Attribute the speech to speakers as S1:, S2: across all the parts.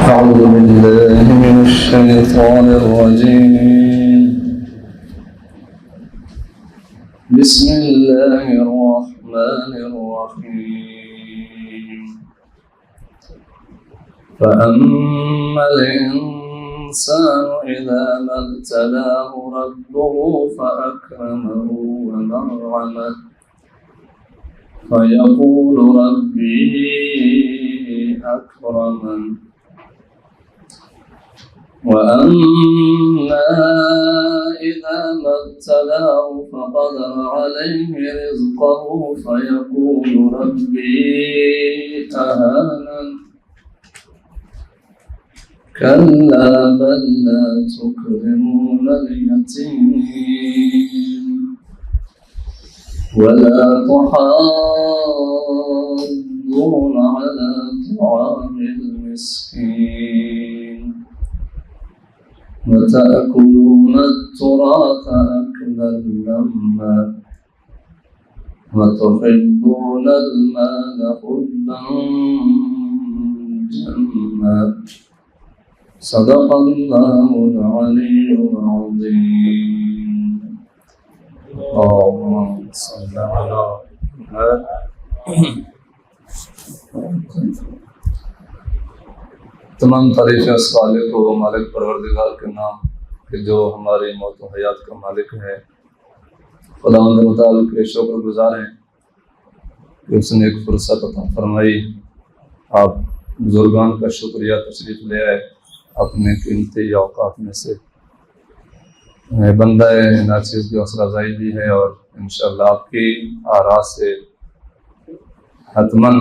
S1: أعوذ بالله من الشيطان الرجيم. بسم الله الرحمن الرحيم. فأما الإنسان إذا ما ابتلاه ربه فأكرمه ونعمه فيقول ربي أكرمن وأما إذا ما ابتلاه فقدر عليه رزقه فيقول ربي أهانن كلا بل لا تكرمون اليتيم ولا تحاضون على طعام المسكين وتأكلون التراث أكلا لما وتحبون المال حبا جما صدق الله العلي العظيم. اللهم صل على محمد. تمام تعریفیں اس خالق و مالک پروردگار کے نام کہ جو ہماری موت و حیات کا مالک ہے. خداوند متعال کے شکر گزار ہیں کہ اس نے ایک فرصت عطا فرمائی. آپ بزرگان کا شکریہ تشریف لے آئے اپنے قیمتی اوقات میں سے. بندہ ناچیز کی حوصلہ افزائی بھی ہے اور انشاءاللہ آپ کی آراء سے حتماً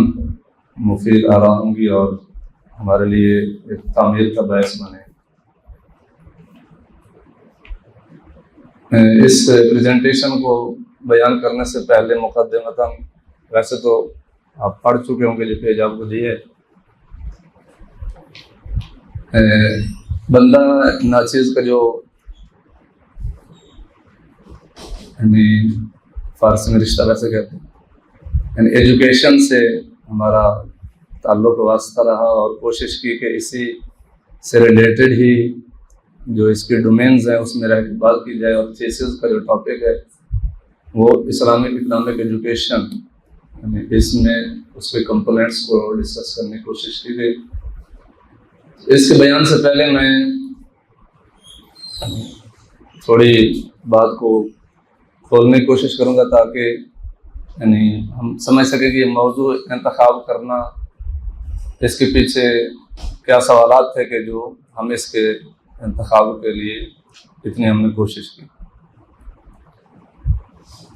S1: مفید آراء ہوں گی اور ہمارے لیے ایک تعمیر کا باعث بنے. اس پریزنٹیشن کو بیان کرنے سے پہلے مقدمتاً ویسے تو آپ پڑھ چکے ہوں گے جو پیج آپ کو دیے. بندہ ناچیز کا جو فارسی میں رشتہ ویسے کہتے ہیں یعنی ایجوکیشن سے ہمارا تعلق واسطہ رہا اور کوشش کی کہ اسی سے ریلیٹڈ ہی جو اس کے ڈومینز ہیں اس میں رہ کے بات کی جائے. اور تھیسس کا جو ٹاپک ہے وہ اسلامک اکنامک ایجوکیشن یعنی اس میں اس کے کمپوننٹس کو ڈسکس کرنے کی کوشش کی گئی. اس کے بیان سے پہلے میں تھوڑی بات کو کھولنے کی کوشش کروں گا تاکہ یعنی ہم سمجھ سکیں کہ یہ موضوع انتخاب کرنا اس کے پیچھے کیا سوالات تھے کہ جو ہم اس کے انتخاب کے لیے اتنی ہم نے کوشش کی.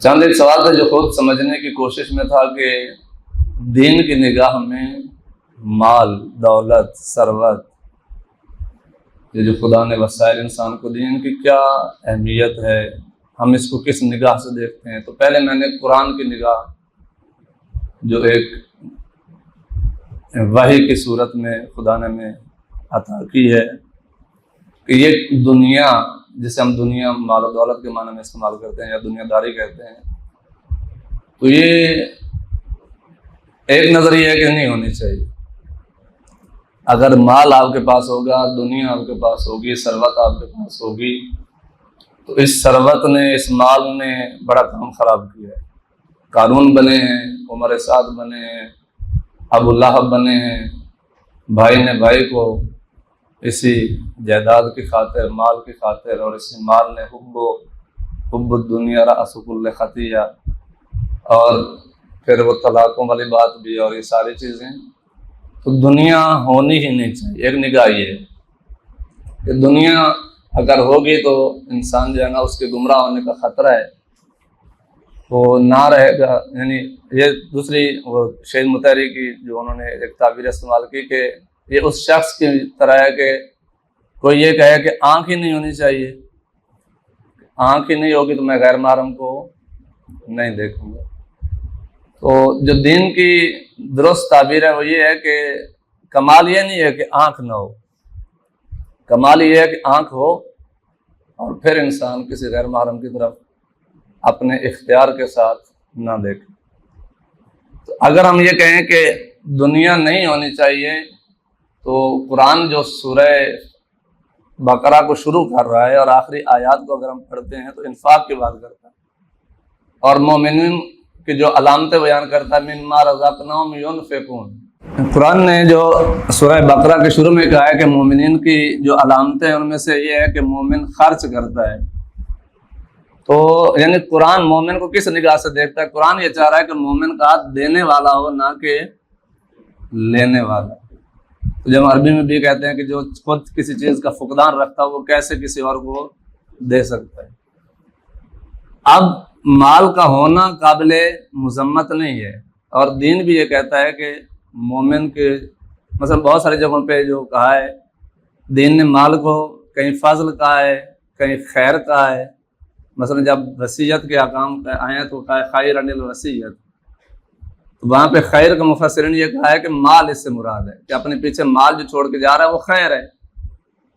S1: چند ایک سوال تھا جو خود سمجھنے کی کوشش میں تھا کہ دین کی نگاہ میں مال دولت ثروت یہ جو خدا نے وسائل انسان کو دی ان کی کیا اہمیت ہے, ہم اس کو کس نگاہ سے دیکھتے ہیں. تو پہلے میں نے قرآن کی نگاہ جو ایک وحی کی صورت میں خدا نے ہمیں عطا کی ہے کہ یہ دنیا جسے ہم دنیا مال و دولت کے معنی میں استعمال کرتے ہیں یا دنیا داری کہتے ہیں, تو یہ ایک نظریہ ہے کہ نہیں ہونی چاہیے. اگر مال آپ کے پاس ہوگا, دنیا آپ کے پاس ہوگی, ثروت آپ کے پاس ہوگی, تو اس ثروت نے اس مال نے بڑا کام خراب کیا ہے. قارون بنے ہیں, عمر سعد بنے ہیں, ابو لہب بنے ہیں. بھائی نے بھائی کو اسی جائیداد کی خاطر مال کی خاطر اور اسی مال نے حب الدنیا رأس کل خطیہ اور پھر وہ طلاقوں والی بات بھی اور یہ ساری چیزیں. تو دنیا ہونی ہی نہیں چاہیے. ایک نگاہ یہ ہے کہ دنیا اگر ہوگی تو انسان جو ہے نا اس کے گمراہ ہونے کا خطرہ ہے, وہ نہ رہے گا. یعنی یہ دوسری وہ شہید مطہری کی جو انہوں نے ایک تعبیر استعمال کی کہ یہ اس شخص کی طرح ہے کہ کوئی یہ کہے کہ آنکھ ہی نہیں ہونی چاہیے, آنکھ ہی نہیں ہوگی تو میں غیر محرم کو نہیں دیکھوں گا. تو جو دین کی درست تعبیر ہے وہ یہ ہے کہ کمال یہ نہیں ہے کہ آنکھ نہ ہو, کمال یہ ہے کہ آنکھ ہو اور پھر انسان کسی غیر محرم کی طرف اپنے اختیار کے ساتھ نہ دیکھیں. تو اگر ہم یہ کہیں کہ دنیا نہیں ہونی چاہیے تو قرآن جو سورہ بقرہ کو شروع کر رہا ہے اور آخری آیات کو اگر ہم پڑھتے ہیں تو انفاق کی بات کرتا ہے اور مومنین کی جو علامتیں بیان کرتا ہے مما رزقناہم ينفقون۔ قرآن نے جو سورہ بقرہ کے شروع میں کہا ہے کہ مومنین کی جو علامتیں ہیں ان میں سے یہ ہے کہ مومن خرچ کرتا ہے، تو یعنی قرآن مومن کو کس نگاہ سے دیکھتا ہے؟ قرآن یہ چاہ رہا ہے کہ مومن کا ہاتھ دینے والا ہو نہ کہ لینے والا۔ تو جب عربی میں بھی کہتے ہیں کہ جو خود کسی چیز کا فقدان رکھتا ہے وہ کیسے کسی اور کو دے سکتا ہے۔ اب مال کا ہونا قابل مذمت نہیں ہے، اور دین بھی یہ کہتا ہے کہ مومن کے مثلا بہت ساری جگہوں پہ جو کہا ہے دین نے مال کو کہیں فضل کہا ہے کہیں خیر کہا ہے۔ مثلا جب وصیت کے احکام آئے ہیں تو کہا ہے خیر عن الوصیت، تو وہاں پہ خیر کا مفسرین یہ کہا ہے کہ مال اس سے مراد ہے کہ اپنے پیچھے مال جو چھوڑ کے جا رہا ہے وہ خیر ہے۔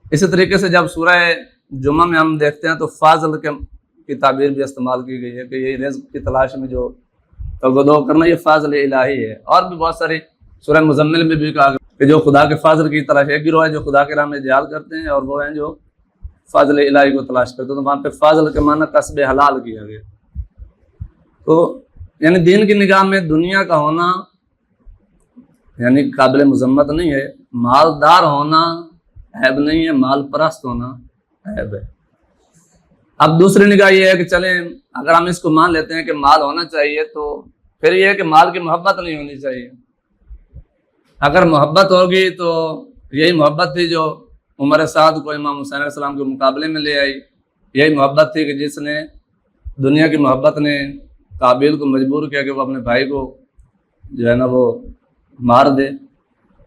S1: اسی طریقے سے جب سورہ جمعہ میں ہم دیکھتے ہیں تو فضل کی تعبیر بھی استعمال کی گئی ہے کہ یہ رزق کی تلاش میں جو تگدو کرنا یہ فضل الہی ہے۔ اور بھی بہت ساری سورہ مزمل میں بھی کہا گیا کہ جو خدا کے فضل کی تلاش، ایک گروہ ہے جو خدا کے راہ میں جہاد کرتے ہیں اور وہ ہیں جو فضل الہی کو تلاش کرتے ہیں، تو وہاں پہ فضل کے معنی کسب حلال کیا گیا۔ تو یعنی دین کی نگاہ میں دنیا کا ہونا یعنی قابل مذمت نہیں ہے، مالدار ہونا عیب نہیں ہے، مال پرست ہونا عیب ہے۔ اب دوسری نگاہ یہ ہے کہ چلیں اگر ہم اس کو مان لیتے ہیں کہ مال ہونا چاہیے تو پھر یہ ہے کہ مال کی محبت نہیں ہونی چاہیے۔ اگر محبت ہوگی تو یہی محبت تھی جو عمر سعد کو امام حسین علیہ السلام کے مقابلے میں لے آئی، یہی محبت تھی کہ جس نے دنیا کی محبت نے قابیل کو مجبور کیا کہ وہ اپنے بھائی کو جو ہے نا وہ مار دے،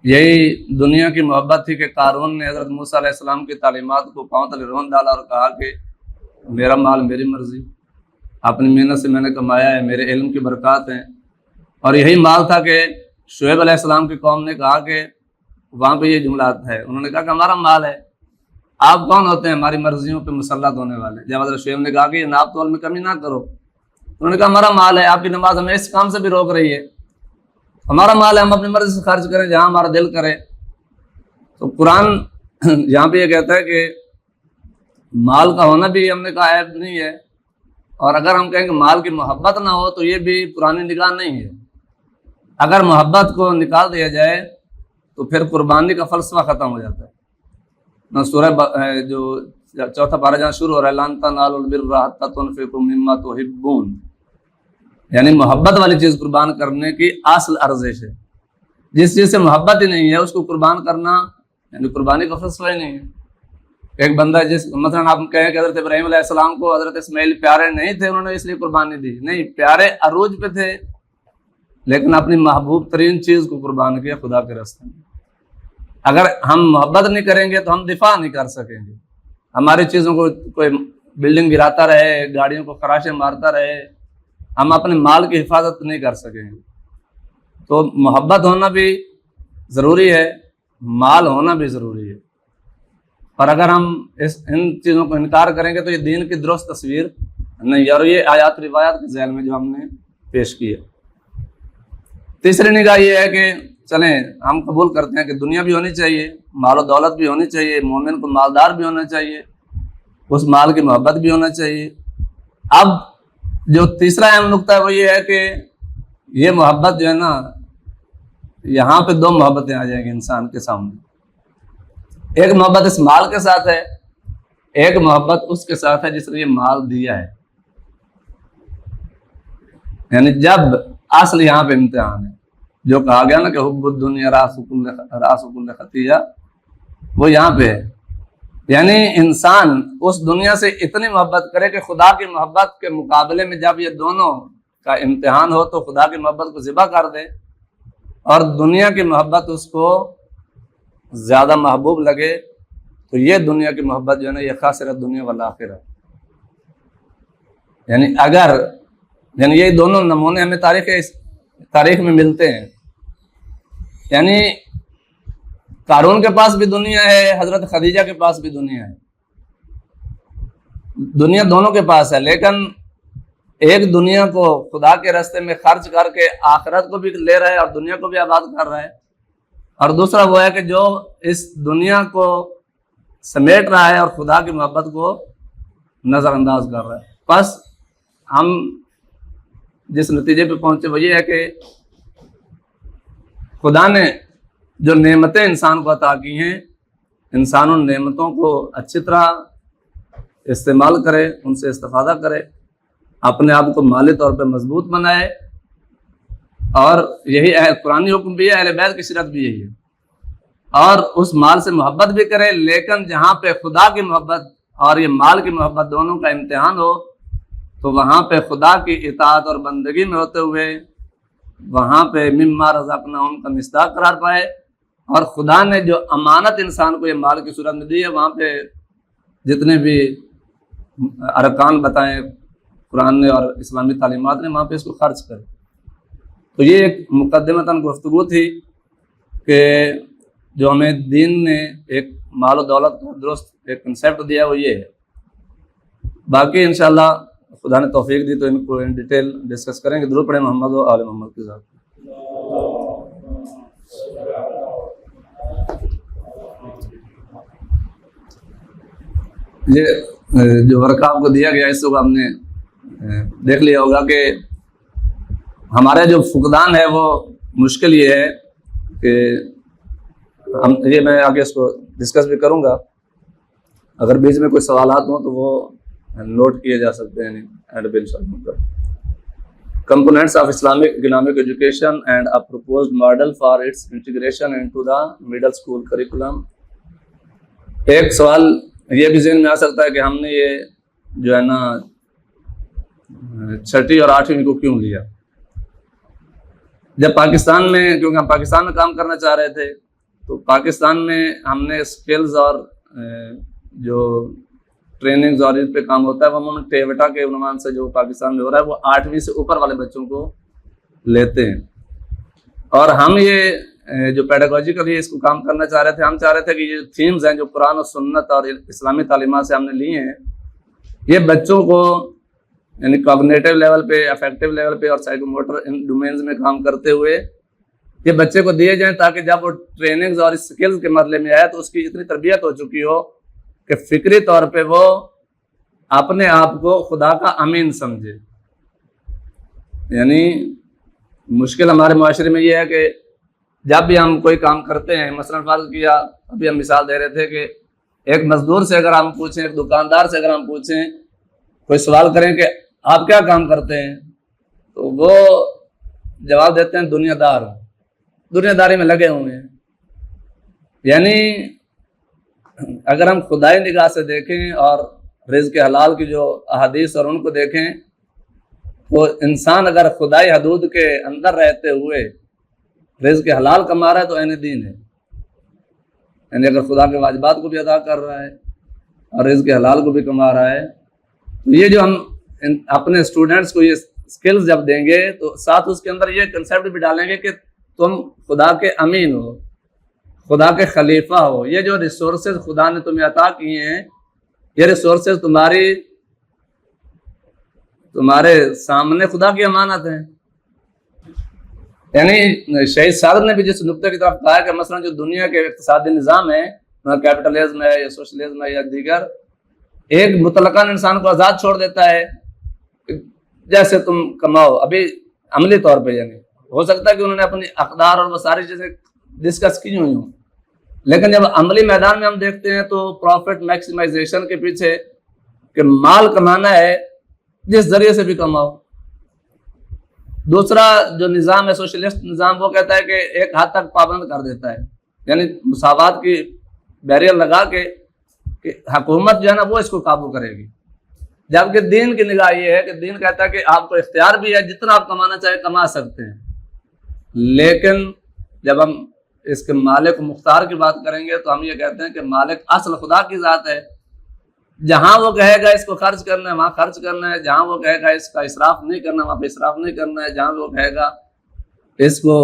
S1: یہی دنیا کی محبت تھی کہ قارون نے حضرت موسیٰ علیہ السلام کی تعلیمات کو پاؤں تلے رون ڈالا اور کہا کہ میرا مال میری مرضی، اپنی محنت سے میں نے کمایا ہے، میرے علم کی برکات ہیں۔ اور یہی مال تھا کہ شعیب علیہ السلام کی قوم نے کہا کہ وہاں پہ یہ جملات ہے، انہوں نے کہا کہ ہمارا مال ہے، آپ کون ہوتے ہیں ہماری مرضیوں پہ مسلط ہونے والے؟ جب حضرت شعیب نے کہا کہ یہ ناپ تول میں کمی نہ کرو، انہوں نے کہا ہمارا مال ہے، آپ کی نماز ہمیں اس کام سے بھی روک رہی ہے، ہمارا مال ہے، ہم اپنی مرضی سے خرچ کریں جہاں ہمارا دل کرے۔ تو قرآن یہاں پہ یہ کہتا ہے کہ مال کا ہونا بھی ہم نے کہا عیب نہیں ہے، اور اگر ہم کہیں کہ مال کی محبت نہ ہو تو یہ بھی پرانی نگاہ نہیں ہے۔ اگر محبت کو نکال دیا جائے تو پھر قربانی کا فلسفہ ختم ہو جاتا ہے۔ سورہ جو چوتھا پارہ جہاں شروع ہو رہا ہے لن تنالوا البر حتی تنفقوا مما تحبون، یعنی محبت والی چیز قربان کرنے کی اصل ارزش ہے۔ جس چیز سے محبت ہی نہیں ہے اس کو قربان کرنا یعنی قربانی کا فلسفہ ہی نہیں ہے۔ ایک بندہ جس مثلا آپ کہیں کہ حضرت ابراہیم علیہ السلام کو حضرت اسماعیل پیارے نہیں تھے انہوں نے اس لیے قربانی دی، نہیں، پیارے عروج پہ تھے لیکن اپنی محبوب ترین چیز کو قربان کیا خدا کے راستے میں۔ اگر ہم محبت نہیں کریں گے تو ہم دفاع نہیں کر سکیں گے، ہماری چیزوں کو کوئی بلڈنگ گراتا رہے، گاڑیوں کو خراشیں مارتا رہے، ہم اپنے مال کی حفاظت نہیں کر سکیں گے۔ تو محبت ہونا بھی ضروری ہے، مال ہونا بھی ضروری ہے، اور اگر ہم ان چیزوں کو انکار کریں گے تو یہ دین کی درست تصویر نہیں ہے، اور یہ آیات روایات کے ذیل میں جو ہم نے پیش کی ہے۔ تیسری نگاہ یہ ہے کہ چلیں ہم قبول کرتے ہیں کہ دنیا بھی ہونی چاہیے، مال و دولت بھی ہونی چاہیے، مومن کو مالدار بھی ہونا چاہیے، اس مال کی محبت بھی ہونا چاہیے۔ اب جو تیسرا اہم نقطہ ہے وہ یہ ہے کہ یہ محبت جو ہے نا یہاں پہ دو محبتیں آ جائیں گی انسان کے سامنے، ایک محبت اس مال کے ساتھ ہے، ایک محبت اس کے ساتھ ہے جس نے یہ مال دیا ہے۔ یعنی جب اصل یہاں پہ امتحان ہے، جو کہا گیا نا کہ حب الدنیا راس کل خطیہ، وہ یہاں پہ ہے۔ یعنی انسان اس دنیا سے اتنی محبت کرے کہ خدا کی محبت کے مقابلے میں جب یہ دونوں کا امتحان ہو تو خدا کی محبت کو ذبح کر دے، اور دنیا کی محبت اس کو زیادہ محبوب لگے، تو یہ دنیا کی محبت جو ہے نا یہ خاسرۃ دنیا والآخرہ۔ یعنی اگر یہ دونوں نمونے ہمیں تاریخ میں ملتے ہیں، یعنی قارون کے پاس بھی دنیا ہے، حضرت خدیجہ کے پاس بھی دنیا ہے، دنیا دونوں کے پاس ہے، لیکن ایک دنیا کو خدا کے راستے میں خرچ کر کے آخرت کو بھی لے رہا ہے اور دنیا کو بھی آباد کر رہا ہے، اور دوسرا وہ ہے کہ جو اس دنیا کو سمیٹ رہا ہے اور خدا کی محبت کو نظر انداز کر رہا ہے. بس ہم جس نتیجے پہ پہنچے وہ یہ ہے کہ خدا نے جو نعمتیں انسان کو عطا کی ہیں، انسان ان نعمتوں کو اچھی طرح استعمال کرے، ان سے استفادہ کرے، اپنے آپ کو مالی طور پہ مضبوط بنائے. اور یہی قرآنی حکم بھی ہے، اہل بیت کی سیرت بھی یہی ہے. اور اس مال سے محبت بھی کرے، لیکن جہاں پہ خدا کی محبت اور یہ مال کی محبت دونوں کا امتحان ہو تو وہاں پہ خدا کی اطاعت اور بندگی میں ہوتے ہوئے وہاں پہ مما رزقناہم کا مصداق قرار پائے. اور خدا نے جو امانت انسان کو یہ مال کی صورت میں دی ہے، وہاں پہ جتنے بھی ارکان بتائیں قرآن نے اور اسلامی تعلیمات نے، وہاں پہ اس کو خرچ کرے. تو یہ ایک مقدمتاً گفتگو تھی کہ جو ہمیں دین نے ایک مال و دولت کا درست ایک کنسیپٹ دیا وہ یہ ہے. باقی انشاءاللہ خدا نے توفیق دی تو ان کو ان ڈیٹیل ڈسکس کریں گے. درود پڑھیں محمد و آل محمد کے ذات. یہ جو ورک آپ کو دیا گیا اس کو ہم نے دیکھ لیا ہوگا کہ ہمارے جو فقدان ہے وہ مشکل یہ ہے کہ یہ میں آگے اس کو ڈسکس بھی کروں گا. اگر بیچ میں کوئی سوالات ہوں تو وہ نوٹ کیے جا سکتے ہیں اینڈ پہ انشاءاللہ. Components of Islamic economic education and a proposed model for its integration into the middle school curriculum. ایک سوال یہ بھی ذہن میں آ سکتا ہے کہ ہم نے یہ جو ہے نا 6ٹھی اور 8ویں کو کیوں لیا. جب پاکستان میں، کیونکہ ہم پاکستان میں کام کرنا چاہ رہے تھے، تو پاکستان میں ہم نے اسکلز اور جو ٹریننگز اور اس پہ کام ہوتا ہے وہ ہم ٹیوٹا کے عنوان سے جو پاکستان میں ہو رہا ہے وہ 8ویں سے اوپر والے بچوں کو لیتے ہیں. اور ہم یہ جو پیڈاگوجیکلی اس کو کام کرنا چاہ رہے تھے، ہم چاہ رہے تھے کہ یہ تھیمز ہیں جو قرآن و سنت اور اسلامی تعلیمات سے ہم نے لی ہیں، یہ بچوں کو یعنی کوگنیٹو لیول پہ، افیکٹو لیول پہ اور سائیکو موٹر ان ڈومینز میں کام کرتے ہوئے یہ بچے کو دیے جائیں تاکہ جب وہ ٹریننگز اور اسکلز کے مرحلے میں آئے تو اس کی اتنی تربیت ہو چکی ہو کہ فکری طور پہ وہ اپنے آپ کو خدا کا امین سمجھے. یعنی مشکل ہمارے معاشرے میں یہ ہے کہ جب بھی ہم کوئی کام کرتے ہیں، مثلا فرض کیا ابھی ہم مثال دے رہے تھے کہ ایک مزدور سے اگر ہم پوچھیں، ایک دکاندار سے اگر ہم پوچھیں، کوئی سوال کریں کہ آپ کیا کام کرتے ہیں، تو وہ جواب دیتے ہیں دنیا دار، دنیا داری میں لگے ہوئے ہیں. یعنی اگر ہم خدائی نگاہ سے دیکھیں اور رزق حلال کی جو احادیث اور ان کو دیکھیں تو انسان اگر خدائی حدود کے اندر رہتے ہوئے رزق حلال کما رہا ہے تو عین دین ہے. یعنی اگر خدا کے واجبات کو بھی ادا کر رہا ہے اور رزق حلال کو بھی کما رہا ہے، تو یہ جو ہم اپنے اسٹوڈنٹس کو یہ اسکلز جب دیں گے تو ساتھ اس کے اندر یہ کنسیپٹ بھی ڈالیں گے کہ تم خدا کے امین ہو، خدا کے خلیفہ ہو. یہ جو ریسورسز خدا نے تمہیں عطا کیے ہیں، یہ ریسورسز تمہارے سامنے خدا کی امانت ہیں. یعنی شہید صادق نے بھی جس نقطے کی طرف کہا کہ مثلا جو دنیا کے اقتصادی نظام ہے، کیپٹلزم ہے یا سوشلزم ہے یا دیگر، ایک مطلقاً انسان کو آزاد چھوڑ دیتا ہے جیسے تم کماؤ. ابھی عملی طور پہ یعنی ہو سکتا ہے کہ انہوں نے اپنی اقدار اور وہ ساری چیزیں ڈسکس کی ہوئی ہوں، لیکن جب عملی میدان میں ہم دیکھتے ہیں تو پروفٹ میکسیمائزیشن کے پیچھے کہ مال کمانا ہے جس ذریعے سے بھی کماؤ. دوسرا جو نظام ہے سوشلسٹ نظام، وہ کہتا ہے کہ ایک حد تک پابند کر دیتا ہے، یعنی مساوات کی بیریئر لگا کے کہ حکومت جو ہے نا وہ اس کو قابو کرے گی. جبکہ دین کی نگاہ یہ ہے کہ دین کہتا ہے کہ آپ کو اختیار بھی ہے، جتنا آپ کمانا چاہے کما سکتے ہیں، لیکن جب ہم اس کے مالک مختار کی بات کریں گے تو ہم یہ کہتے ہیں کہ مالک اصل خدا کی ذات ہے. جہاں وہ کہے گا اس کو خرچ کرنا ہے وہاں خرچ کرنا ہے، جہاں وہ کہے گا اس کا اسراف نہیں کرنا وہاں پہ اسراف نہیں کرنا ہے، جہاں وہ کہے گا اس کو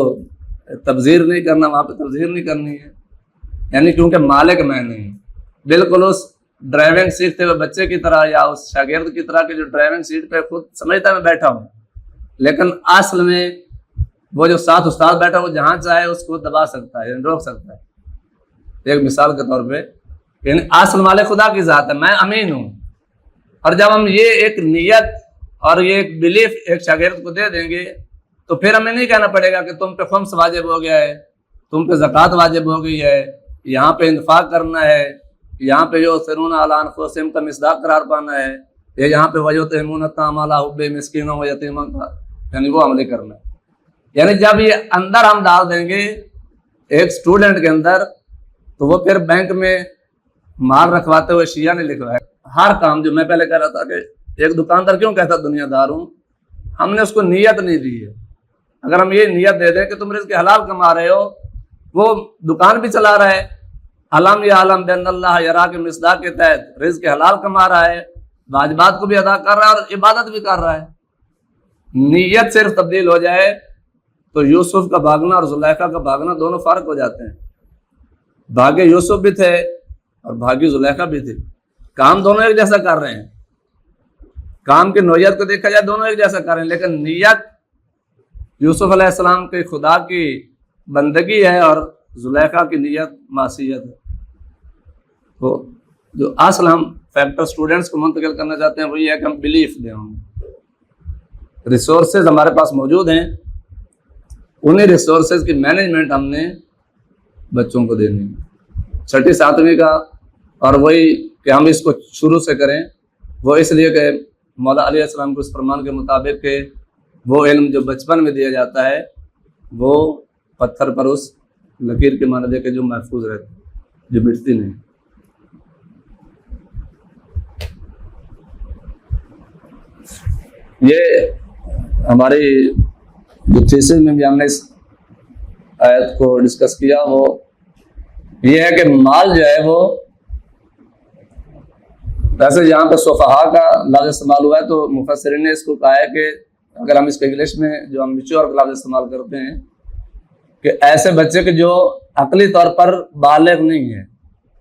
S1: تبذیر نہیں کرنا وہاں پہ تبذیر نہیں کرنی ہے. یعنی کیونکہ مالک میں نہیں، بالکل اس ڈرائیونگ سیٹ ہوئے بچے کی طرح یا اس شاگرد کی طرح کہ جو ڈرائیونگ سیٹ پہ خود سمجھتا ہے میں بیٹھا ہوں، لیکن اصل میں وہ جو ساتھ استاد بیٹھا وہ جہاں چاہے اس کو دبا سکتا ہے، یعنی روک سکتا ہے۔ ایک مثال کے طور پہ یعنی اصل مالک خدا کی ذات ہے، میں امین ہوں، اور جب ہم یہ ایک نیت اور یہ ایک بلیف ایک شاگرد کو دے دیں گے تو پھر ہمیں نہیں کہنا پڑے گا کہ تم پہ خمس واجب ہو گیا ہے، تم پہ زکوٰۃ واجب ہو گئی ہے، یہاں پہ انفاق کرنا ہے، یہاں پہ جو سرون علی انفسہم کا مصداق قرار پانا ہے، یا یہاں پہ ویطعمون الطعام علی حبہ مسکینا و یتیما کا یعنی وہ عمل کرنا ہے۔ یعنی جب یہ اندر ہم ڈال دیں گے ایک اسٹوڈنٹ کے اندر تو وہ پھر بینک میں مال رکھواتے ہوئے شیعہ نے لکھوایا۔ ہر کام جو میں پہلے کہہ رہا تھا کہ ایک دکاندار کیوں کہتا دنیا دار ہوں، ہم نے اس کو نیت نہیں دی ہے۔ اگر ہم یہ نیت دے دیں کہ تم رزق حلال کما رہے ہو، وہ دکان بھی چلا رہا ہے، علم یا علم بین اللہ یرا کے مصداق کے تحت رزق حلال کما رہا ہے، واجبات کو بھی ادا کر رہا ہے اور عبادت بھی کر رہا ہے۔ نیت صرف تبدیل ہو جائے تو یوسف کا بھاگنا اور زلیخا کا بھاگنا دونوں فرق ہو جاتے ہیں۔ بھاگے یوسف بھی تھے اور بھاگی زلیخا بھی تھی، کام دونوں ایک جیسا کر رہے ہیں، کام کی نوعیت کو دیکھا جائے دونوں ایک جیسا کر رہے ہیں، لیکن نیت یوسف علیہ السلام کی خدا کی بندگی ہے اور زلیخا کی نیت معصیت ہے۔ تو جو اصل ہم فیکٹر اسٹوڈنٹس کو منتقل کرنا چاہتے ہیں وہ یہ ہے کہ ہم بلیف دیں، ہم ریسورسز ہمارے پاس موجود ہیں، انہیں ریسورسز کی مینجمنٹ ہم نے بچوں کو دینی ہے۔ چھٹی ساتویں کا اور وہی کہ ہم اس کو شروع سے کریں، وہ اس لیے کہ مولا علیہ السلام کو اس فرمان کے مطابق کہ وہ علم جو بچپن میں دیا جاتا ہے وہ پتھر پر اس لکیر کے مانند ہے کہ جو محفوظ رہتی ہے، جو مٹتی نہیں۔ یہ ہماری جو تھیسس میں بھی ہم نے اس آیت کو ڈسکس کیا وہ یہ ہے کہ مال جو ہے وہ ویسے یہاں پہ صفحاء کا لفظ استعمال ہوا ہے تو مفسرین نے اس کو کہا ہے کہ اگر ہم اس کو انگلش میں جو ہم میچور کا لفظ استعمال کرتے ہیں کہ ایسے بچے کے جو عقلی طور پر بالغ نہیں ہے،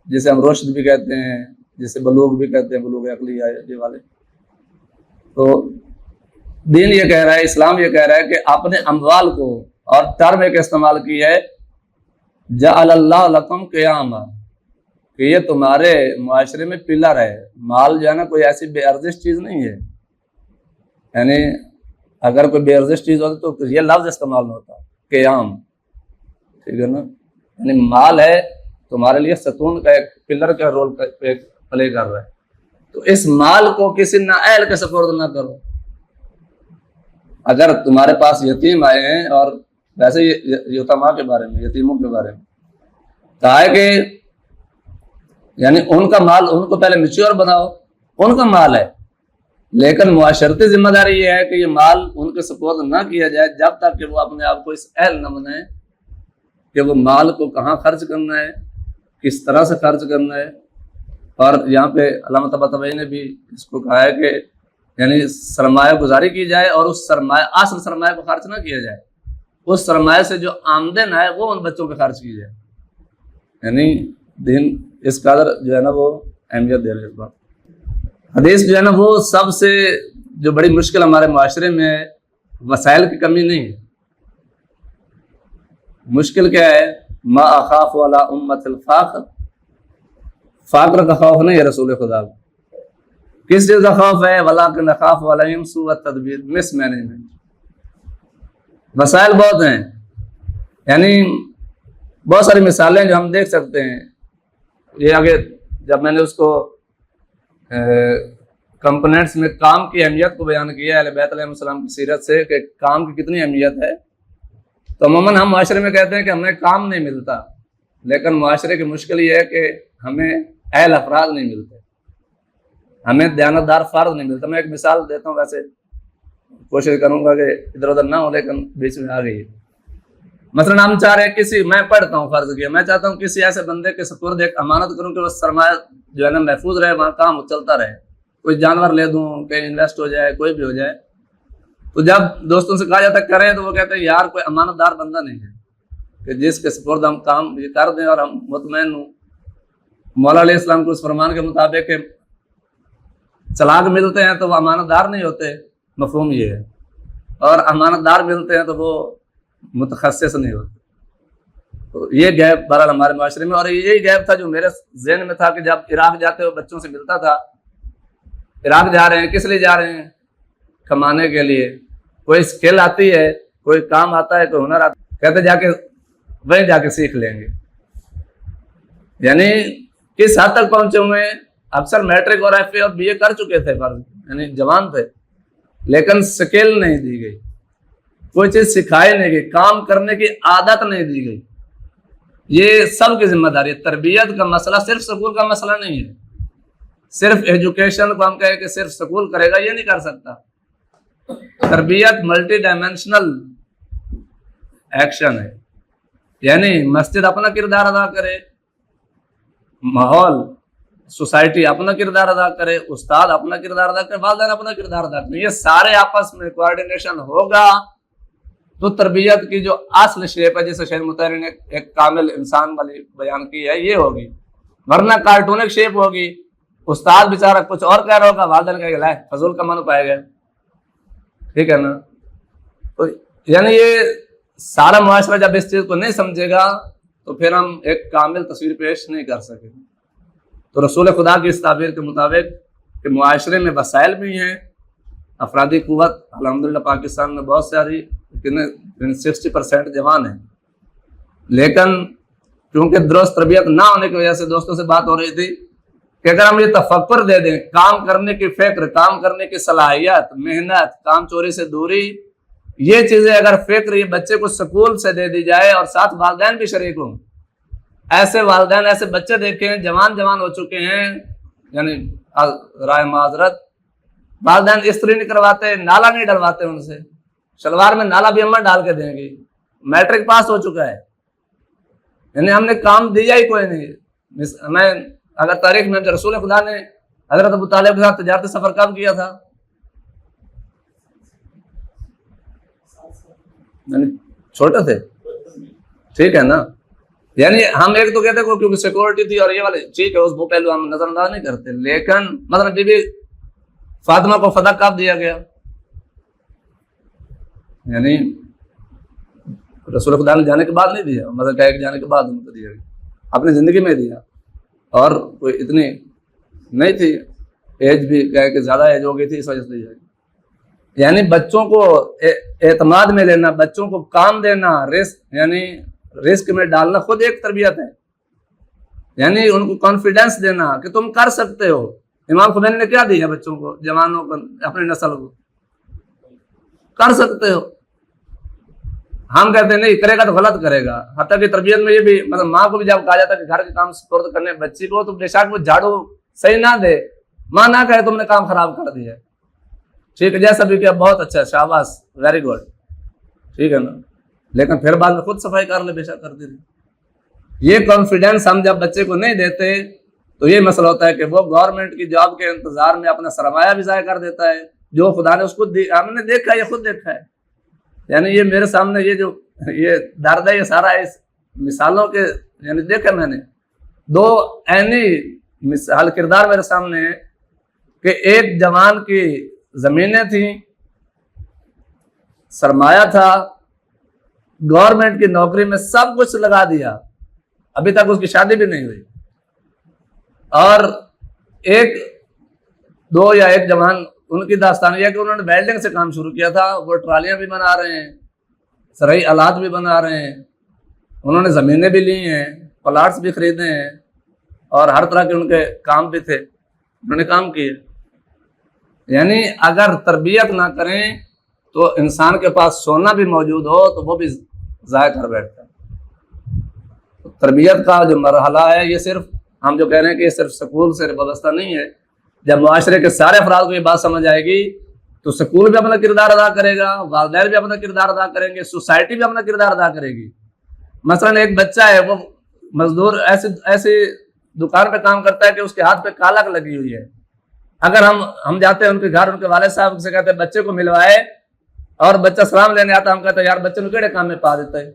S1: جسے ہم رشد بھی کہتے ہیں، جسے بلوغ بھی کہتے ہیں، بلوغ عقلی یہ والے، تو دین یہ کہہ رہا ہے، اسلام یہ کہہ رہا ہے کہ اپنے اموال کو، اور ٹرم ایک استعمال کی ہے جعل اللہ لکم قیاما، کہ یہ تمہارے معاشرے میں پلر ہے۔ مال جو ہے نا کوئی ایسی بے ارزش چیز نہیں ہے، یعنی اگر کوئی بے ارزش چیز ہوتی تو یہ لفظ استعمال نہ ہوتا، قیام، ٹھیک ہے نا، یعنی مال ہے تمہارے لیے ستون کا ایک پلر کا رول پلے کر رہا ہے، تو اس مال کو کسی نااہل کے سپرد نہ کرو۔ اگر تمہارے پاس یتیم آئے ہیں، اور ویسے یتیماں کے بارے میں، یتیموں کے بارے میں کہا ہے کہ یعنی ان کا مال ان کو پہلے میچور بناؤ، ان کا مال ہے، لیکن معاشرتی ذمہ داری یہ ہے کہ یہ مال ان کے سپرد نہ کیا جائے جب تک کہ وہ اپنے آپ کو اس اہل نہ بنائیں کہ وہ مال کو کہاں خرچ کرنا ہے، کس طرح سے خرچ کرنا ہے۔ اور یہاں پہ علامہ طباطبائی نے بھی اس کو کہا ہے کہ یعنی سرمایہ گزاری کی جائے اور اس سرمایہ اصل سرمایہ کو خرچ نہ کیا جائے، اس سرمایہ سے جو آمدن ہے وہ ان بچوں پہ خرچ کی جائے۔ یعنی دین اس قدر جو ہے نا وہ اہمیت دے رہے اس بات۔ حدیث جو ہے نا وہ سب سے جو بڑی مشکل ہمارے معاشرے میں ہے، وسائل کی کمی نہیں ہے، مشکل کیا ہے؟ ما اخاف علی امت الفاقر، فقر کا خوف نہیں ہے رسول خدا کو، کس چیز کا خوف ہے؟ ولکن اخاف علیہم سوء التدبیر، مس مینجمنٹ۔ وسائل بہت ہیں، یعنی بہت ساری مثالیں جو ہم دیکھ سکتے ہیں۔ یہ آگے جب میں نے اس کو کمپوننٹس میں کام کی اہمیت کو بیان کیا اہل بیت علیہ السلام کی سیرت سے کہ کام کی کتنی اہمیت ہے، تو عموماً ہم معاشرے میں کہتے ہیں کہ ہمیں کام نہیں ملتا، لیکن معاشرے کی مشکل یہ ہے کہ ہمیں اہل افراد نہیں ملتے، ہمیں دیانتدار فرد نہیں ملتا۔ میں ایک مثال دیتا ہوں، ویسے کوشش کروں گا کہ ادھر ادھر نہ ہو، لیکن بیچ میں آ گئی ہے۔ مثلا ہم چاہ رہے ہیں کسی، میں پڑھتا ہوں فرض کیا، میں چاہتا ہوں کسی ایسے بندے کے سپرد ایک امانت کروں کہ وہ سرمایہ جو ہے نا محفوظ رہے، وہاں کام چلتا رہے، کوئی جانور لے دوں کہ انویسٹ ہو جائے، کوئی بھی ہو جائے۔ تو جب دوستوں سے کہا جاتا ہے کریں تو وہ کہتے ہیں یار کوئی امانت دار بندہ نہیں ہے کہ جس کے سپرد ہم کام یہ کر دیں اور ہم مطمئن ہوں۔ مولا علیہ السلام کو اس فرمان کے مطابق کہ چلاک ملتے ہیں تو وہ امانت دار نہیں ہوتے، مفہوم یہ ہے، اور امانت دار ملتے ہیں تو وہ متخصص نہیں ہوتے. تو یہ گیپ بہرحال ہمارے معاشرے میں, اور یہی گیپ تھا جو میرے ذہن میں تھا کہ جب عراق جاتے ہوئے بچوں سے ملتا تھا, عراق جا رہے ہیں کس لیے جا رہے ہیں؟ کمانے کے لیے. کوئی اسکل آتی ہے, کوئی کام آتا ہے, کوئی ہنر آتا ہے, کہتے جا کے وہیں جا کے سیکھ لیں گے. یعنی کس حد تک پہنچے ہوئے ہیں؟ اکثر میٹرک اور ایف اے اور بی اے کر چکے تھے, یعنی جوان تھے, لیکن اسکل نہیں دی گئی, کوئی چیز سکھائی نہیں گئی, کام کرنے کی عادت نہیں دی گئی. یہ سب کی ذمہ داری ہے. تربیت کا مسئلہ صرف سکول کا مسئلہ نہیں ہے. صرف ایجوکیشن کو ہم کہیں کہ صرف سکول کرے گا, یہ نہیں کر سکتا. تربیت ملٹی ڈائمینشنل ایکشن ہے. یعنی مسجد اپنا کردار ادا کرے, ماحول سوسائٹی اپنا کردار ادا کرے, استاد اپنا کردار ادا کرے, والدین اپنا کردار ادا کرے. یہ سارے آپس میں کوآرڈینیشن ہوگا تو تربیت کی جو اصل شیپ ہے, جسے شیخ مطہری نے ایک کامل انسان والی بیان کی ہے, یہ ہوگی. ورنہ کارٹونک شیپ ہوگی, استاد بیچارہ کچھ اور کہہ رہا ہوگا, والدین کہے گا لائے فضول کا من پائے گا. ٹھیک ہے نا؟ تو یعنی یہ سارا معاشرہ جب اس چیز کو نہیں سمجھے گا تو پھر ہم ایک کامل تصویر پیش نہیں کر سکیں. تو رسول خدا کی اس تعبیر کے مطابق کہ معاشرے میں وسائل بھی ہیں, افرادی قوت الحمدللہ پاکستان میں بہت ساری 60% جوان ہیں, لیکن کیونکہ درست تربیت نہ ہونے کی وجہ سے دوستوں سے بات ہو رہی تھی کہ اگر ہم یہ تفکر دے دیں, کام کرنے کی فکر, کام کرنے کی صلاحیت, محنت, کام چوری سے دوری, یہ چیزیں اگر فکر یہ بچے کو سکول سے دے دی جائے اور ساتھ والدین بھی شریک ہوں. ایسے والدین, ایسے بچے دیکھیں جوان ہو چکے ہیں, یعنی رائے معذرت, والدین استری نہیں کرواتے, نالا نہیں ڈلواتے ان سے, شلوار میں نالا بھی اماں ڈال کے دیں گی, میٹرک پاس ہو چکا ہے. یعنی ہم نے کام دیا ہی کوئی نہیں. میں اگر تاریخ میں رسول خدا نے حضرت ابو طالب کے ساتھ تجارتی سفر کب کیا تھا؟ یعنی چھوٹے تھے. ٹھیک ہے نا؟ یعنی ہم ایک تو کہتے ہیں کیونکہ سیکورٹی تھی اور یہ والے ٹھیک ہے, اس وہ پہلو ہم نظر انداز نہیں کرتے, لیکن مثلا بی بی فاطمہ کو فدا کب دیا گیا؟ یعنی رسول خدا نے جانے کے بعد نہیں دیا, مطلب کہہ کے جانے کے بعد ان کو دیا گیا, اپنی زندگی میں دیا. اور کوئی اتنی نہیں تھی, ایج بھی کہہ کہ زیادہ ایج ہو گئی تھی, اس وجہ سے دیا. یعنی بچوں کو اعتماد میں لینا, بچوں کو کام دینا, رسک میں ڈالنا خود ایک تربیت ہے. یعنی ان کو کانفیڈینس دینا کہ تم کر سکتے ہو. امام خمینی نے کیا دیا بچوں کو, جوانوں کو, اپنی نسل کو, کر سکتے ہو. ہم کہتے ہیں نہیں کرے گا تو غلط کرے گا. حتیٰ کہ تربیت میں یہ بھی, مطلب ماں کو بھی جب کہا جاتا ہے کہ گھر کے کام سپرد کرنے بچی کو, تو بے شک وہ جھاڑو صحیح نہ دے, ماں نہ کہے تم نے کام خراب کر دیا. ٹھیک ہے, جیسا بھی کیا بہت اچھا, شاباش, ویری گڈ, ٹھیک ہے نا, لیکن پھر بعد میں خود صفائی کر لے, بے شک کرتی تھی. یہ کانفیڈینس ہم جب بچے کو نہیں دیتے تو یہ مسئلہ ہوتا ہے کہ وہ گورنمنٹ کی جاب کے انتظار میں اپنا سرمایہ بھی ضائع کر دیتا ہے, جو خدا نے اس کو ہم نے دیکھا, یہ خود دیکھا ہے. یعنی یہ میرے سامنے یہ جو یہ درد ہے, یہ سارا اس مثالوں کے, یعنی دیکھا میں نے دو عینی مثال کردار میرے سامنے ہے کہ ایک جوان کی زمینیں تھیں, سرمایہ تھا, گورنمنٹ کی نوکری میں سب کچھ لگا دیا, ابھی تک اس کی شادی بھی نہیں ہوئی. اور ایک جوان, ان کی داستان یہ ہے کہ انہوں نے ویلڈنگ سے کام شروع کیا تھا, وہ ٹرالیاں بھی بنا رہے ہیں, زرعی آلات بھی بنا رہے ہیں, انہوں نے زمینیں بھی لی ہیں, پلاٹس بھی خریدے ہیں, اور ہر طرح کے ان کے کام بھی تھے, انہوں نے کام کیے. یعنی اگر تربیت نہ کریں تو انسان کے پاس سونا بھی موجود ہو تو وہ بھی ضائع کر بیٹھتا ہے. تربیت کا جو مرحلہ ہے, یہ صرف ہم جو کہہ رہے ہیں کہ یہ صرف سکول سے وابستہ نہیں ہے. جب معاشرے کے سارے افراد کو یہ بات سمجھ آئے گی تو سکول بھی اپنا کردار ادا کرے گا, والدین بھی اپنا کردار ادا کریں گے, سوسائٹی بھی اپنا کردار ادا کرے گی. مثلا ایک بچہ ہے, وہ مزدور ایسی دکان پہ کام کرتا ہے کہ اس کے ہاتھ پہ کالک لگی ہوئی ہے. اگر ہم جاتے ہیں ان کے گھر, ان کے والد صاحب سے کہتے ہیں بچے کو ملوائے, اور بچہ سلام لینے آتا, ہم کہتے ہیں یار بچے کو کیڑے کام میں پا دیتا ہے.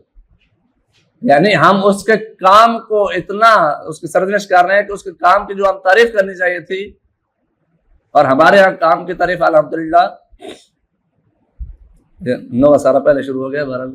S1: یعنی ہم اس کے کام کو اتنا اس کی سرزنش کر رہے ہیں کہ اس کے کام کی جو ہم تعریف کرنی چاہیے تھی, اور ہمارے یہاں کام کی تعریف الحمدللہ 9 سال پہلے شروع ہو گیا, بہرحال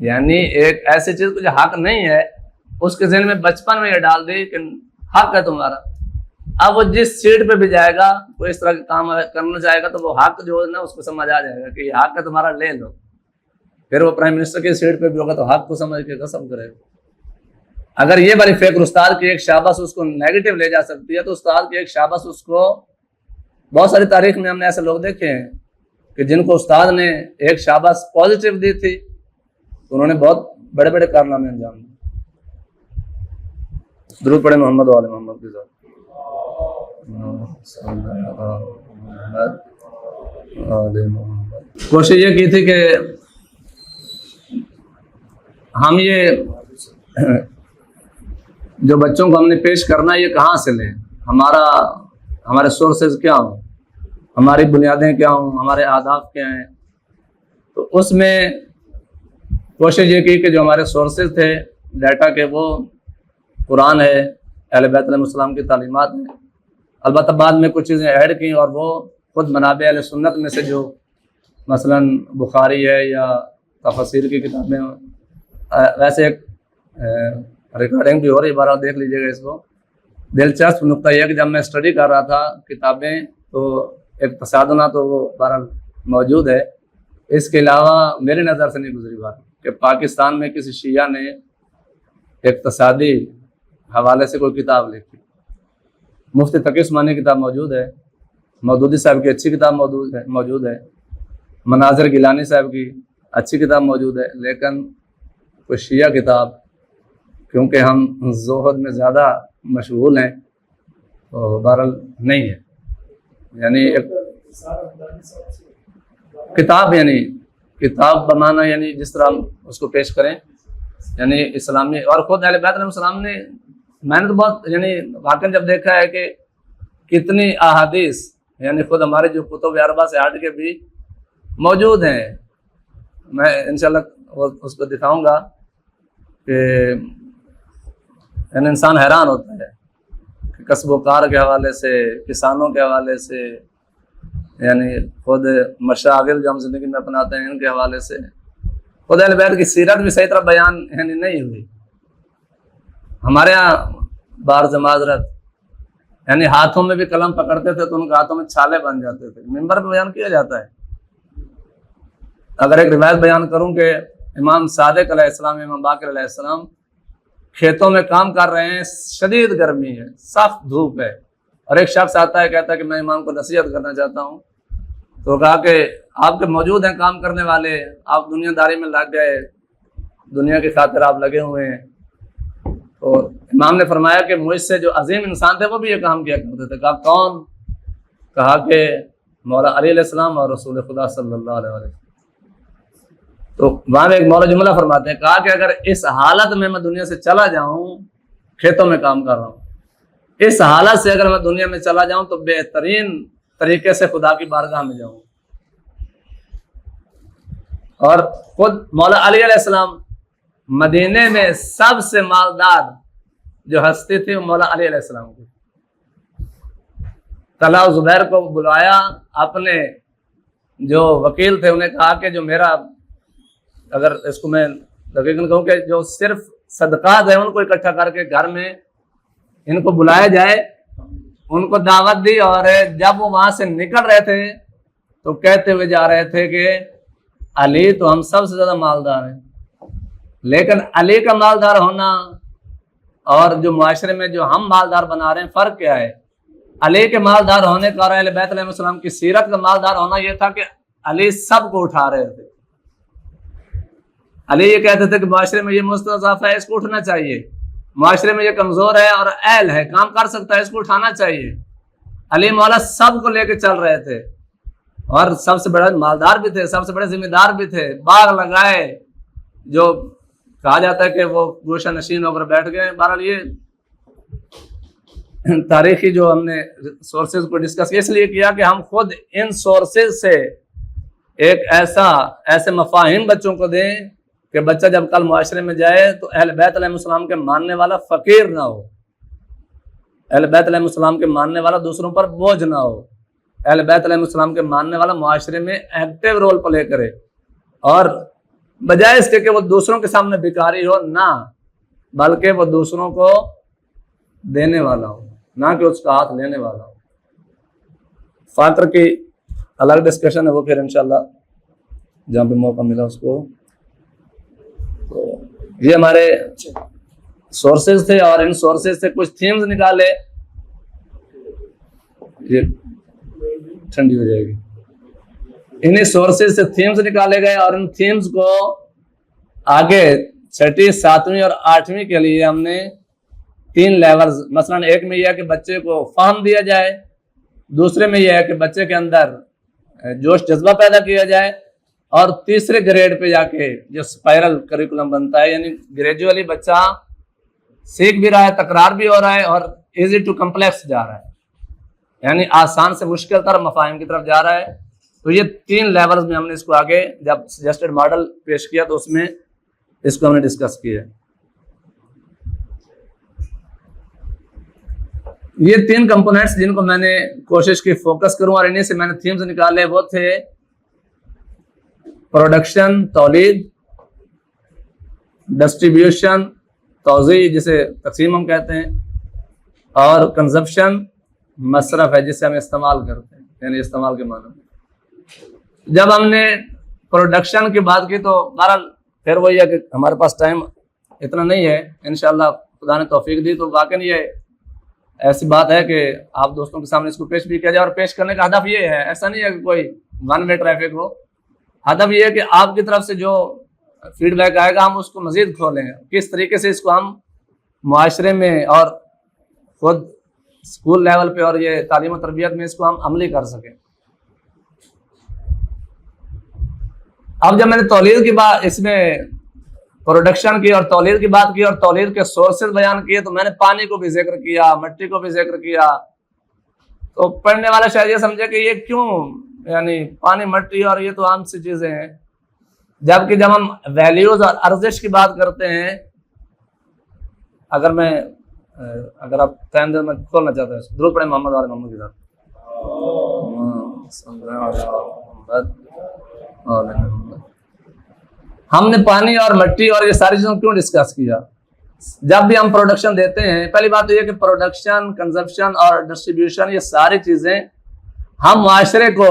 S1: یعنی ایک ایسی چیز کو جو حق نہیں ہے اس کے ذہن میں بچپن میں یہ ڈال دی کہ حق ہے تمہارا. اب وہ جس سیٹ پہ بھی جائے گا وہ اس طرح کے کام کرنا چاہے گا تو وہ حق جو ہے نا اس کو سمجھ آ جائے گا کہ یہ حق ہے تمہارا, لے لو. پھر وہ پرائم منسٹر کی سیٹ پہ بھی ہوگا تو حق کو سمجھ کے قسم کرے گا. اگر یہ والی فکر استاد کی ایک شاباش اس کو نیگیٹو لے جا سکتی ہے تو استاد کی ایک شاباش اس کو, بہت ساری تاریخ میں ہم نے ایسے لوگ دیکھے ہیں کہ جن کو استاد نے ایک شاباش پازیٹیو دی تھی تو انہوں نے بہت بڑے بڑے کارنامے انجام دیے. درود پڑھے محمد وعلی محمد کی ذات. کوشش یہ کی تھی کہ ہم یہ جو بچوں کو ہم نے پیش کرنا یہ کہاں سے لیں, ہمارے سورسز کیا ہوں, ہماری بنیادیں کیا ہوں, ہمارے اہداف کیا ہیں. تو اس میں کوشش یہ کی کہ جو ہمارے سورسز تھے ڈیٹا کے وہ قرآن ہے, اہل بیت علیہ السلام کی تعلیمات ہیں. البتہ بعد میں کچھ چیزیں ایڈ کی اور وہ خود منابع اہل سنت میں سے جو مثلا بخاری ہے یا تفسیر کی کتابیں, ویسے ایک ریکارڈنگ بھی ہو رہی, بارہ دیکھ لیجیے گا اس کو. دلچسپ نقطہ یہ کہ جب میں اسٹڈی کر رہا تھا کتابیں تو ایک تصادمہ تو وہ بہرحال موجود ہے. اس کے علاوہ میری نظر سے نہیں گزری بات کہ پاکستان میں کسی شیعہ نے اقتصادی حوالے سے کوئی کتاب لکھی. مفتی تقی عثمانی کی کتاب موجود ہے, مودودی صاحب کی اچھی کتاب موجود ہے, مناظر گیلانی صاحب کی اچھی کتاب موجود ہے, لیکن کوئی شیعہ کتاب, کیونکہ ہم زہد میں زیادہ مشغول ہیں تو بہرحال نہیں ہے. یعنی ایک کتاب, یعنی کتاب بنانا یعنی جس طرح ہم اس کو پیش کریں یعنی اسلامی, اور خود اہل بیت علیہ السلام نے, میں نے تو بہت یعنی واقعی جب دیکھا ہے کہ کتنی احادیث یعنی خود ہمارے جو کتب اربعہ سے ہٹ کے بھی موجود ہیں. میں انشاءاللہ اس کو دکھاؤں گا کہ یعنی انسان حیران ہوتا ہے کہ کسب و کار کے حوالے سے, کسانوں کے حوالے سے, یعنی خود مشاغل جو ہم زندگی میں اپناتے ہیں ان کے حوالے سے, خود اہل بیت کی سیرت بھی صحیح طرح بیان یعنی نہیں ہوئی. ہمارے ہاں بارز معذرت یعنی ہاتھوں میں بھی قلم پکڑتے تھے تو ان کے ہاتھوں میں چھالے بن جاتے تھے. منبر پہ بیان کیا جاتا ہے. اگر ایک روایت بیان کروں کہ امام صادق علیہ السلام, امام باقر علیہ السلام کھیتوں میں کام کر رہے ہیں, شدید گرمی ہے, سخت دھوپ ہے, اور ایک شخص آتا ہے کہتا ہے کہ میں امام کو نصیحت کرنا چاہتا ہوں. تو کہا کہ آپ کے موجود ہیں کام کرنے والے, آپ دنیا داری میں لگ گئے, دنیا کی خاطر آپ لگے ہوئے ہیں. تو امام نے فرمایا کہ مجھ سے جو عظیم انسان تھے وہ بھی یہ کام کیا کرتے تھے. کہا کون؟ کہا کہ مولا علی علیہ السلام اور رسول خدا صلی اللہ علیہ وسلم. تو وہاں میں ایک مولا جملہ فرماتے ہیں, کہا کہ اگر اس حالت میں دنیا سے چلا جاؤں, کھیتوں میں کام کر رہا ہوں, اس حالت سے اگر میں دنیا میں چلا جاؤں تو بہترین طریقے سے خدا کی بارگاہ میں جاؤں. اور خود مولا علی علیہ السلام مدینے میں سب سے مالدار جو ہستی تھی وہ مولا علی علیہ السلام کی. طلحہ زبیر کو بلایا, اپنے جو وکیل تھے انہیں کہا کہ جو میرا, اگر اس کو میں دقیقاً کہوں کہ جو صرف صدقات ہیں ان کو اکٹھا کر کے گھر میں ان کو بلایا جائے. ان کو دعوت دی, اور جب وہ وہاں سے نکل رہے تھے تو کہتے ہوئے جا رہے تھے کہ علی تو ہم سب سے زیادہ مالدار ہیں, لیکن علی کا مالدار ہونا اور جو معاشرے میں جو ہم مالدار بنا رہے ہیں فرق کیا ہے. علی کے مالدار ہونے کا اور اہل بیت علیہ السلام کی سیرت کا مالدار ہونا یہ تھا کہ علی سب کو اٹھا رہے تھے. علی یہ کہتے تھے کہ معاشرے میں یہ مستضعف ہے, اس کو اٹھنا چاہیے, معاشرے میں یہ کمزور ہے اور اہل ہے, کام کر سکتا ہے, اس کو اٹھانا چاہیے. علی مولا سب کو لے کے چل رہے تھے, اور سب سے بڑے مالدار بھی تھے, سب سے بڑے ذمہ دار بھی تھے. باغ لگائے, جو کہا جاتا ہے کہ وہ گوشہ نشین ہو کر بیٹھ گئے. بہرحال یہ تاریخی جو ہم نے سورسز کو ڈسکس اس لیے کیا کہ ہم خود ان سورسز سے ایک ایسے مفاہیم بچوں کو دیں کہ بچہ جب کل معاشرے میں جائے تو اہل بیت علیہ السلام کے ماننے والا فقیر نہ ہو, اہل بیت علیہ السلام کے ماننے والا دوسروں پر بوجھ نہ ہو, اہل بیت علیہ السلام کے ماننے والا معاشرے میں ایکٹیو رول پلے کرے. اور بجائے اس کے کہ وہ دوسروں کے سامنے بھکاری ہو، نہ بلکہ وہ دوسروں کو دینے والا ہو، نہ کہ اس کا ہاتھ لینے والا ہو۔ فقر کی الگ ڈسکشن ہے، وہ پھر انشاءاللہ جہاں پہ موقع ملا اس کو۔ تو یہ ہمارے سورسز تھے، اور ان سورسز سے کچھ تھیمز نکالے، یہ ٹھنڈی ہو جائے گی، انہیں سورسز سے تھیمز نکالے گئے، اور ان تھیمز کو آگے 6، 7ویں اور 8ویں کے لیے ہم نے 3 لیولز، مثلا ایک میں یہ ہے کہ بچے کو فہم دیا جائے، دوسرے میں یہ ہے کہ بچے کے اندر جوش جذبہ پیدا کیا جائے، اور تیسرے گریڈ پہ جا کے جو اسپائرل کریکولم بنتا ہے، یعنی گریجولی بچہ سیکھ بھی رہا ہے، تکرار بھی ہو رہا ہے، اور ایزی ٹو کمپلیکس جا رہا ہے، یعنی آسان سے مشکل طرف مفاہیم کی طرف جا رہا ہے۔ تو یہ 3 لیولز میں ہم نے اس کو آگے جب سجیسٹڈ ماڈل پیش کیا تو اس میں اس کو ہم نے ڈسکس کیا۔ یہ 3 کمپوننٹس جن کو میں نے کوشش کی فوکس کروں، اور انہیں سے میں نے تھیمز نکالے، وہ تھے پروڈکشن تولید، ڈسٹریبیوشن توزیع جسے تقسیم ہم کہتے ہیں، اور کنزمپشن مصرف ہے جسے ہم استعمال کرتے ہیں، یعنی استعمال کے معنی میں۔ جب ہم نے پروڈکشن کی بات کی تو بہرحال پھر وہی ہے کہ ہمارے پاس ٹائم اتنا نہیں ہے، انشاءاللہ خدا نے توفیق دی تو واقعی یہ ایسی بات ہے کہ آپ دوستوں کے سامنے اس کو پیش بھی کیا جائے، اور پیش کرنے کا ہدف یہ ہے، ایسا نہیں ہے کہ کوئی ون وے ٹریفک ہو، ہدف یہ ہے کہ آپ کی طرف سے جو فیڈ بیک آئے گا ہم اس کو مزید کھولیں، کس طریقے سے اس کو ہم معاشرے میں اور خود اسکول لیول پہ اور یہ تعلیم و تربیت میں اس کو ہم عملی کر سکیں۔ اب جب میں نے تولید کی بات، اس میں پروڈکشن کی اور تولید کی بات کی اور تولید کے سورسز بیان کیے، تو میں نے پانی کو بھی ذکر کیا، مٹی کو بھی ذکر کیا، تو پڑھنے والا شاید یہ سمجھے کہ یہ کیوں، یعنی پانی مٹی اور یہ تو عام سی چیزیں ہیں، جبکہ جب ہم ویلیوز اور ارزش کی بات کرتے ہیں، اگر آپ ٹائم دیں میں کھولنا چاہتا ہوں، درود پڑھیں محمد والے محمد کے ساتھ۔ ہم نے پانی اور مٹی اور یہ ساری چیزوں کیوں ڈسکس کیا؟ جب بھی ہم پروڈکشن دیتے ہیں، پہلی بات تو یہ کہ پروڈکشن، کنزمپشن اور ڈسٹریبیوشن یہ ساری چیزیں ہم معاشرے کو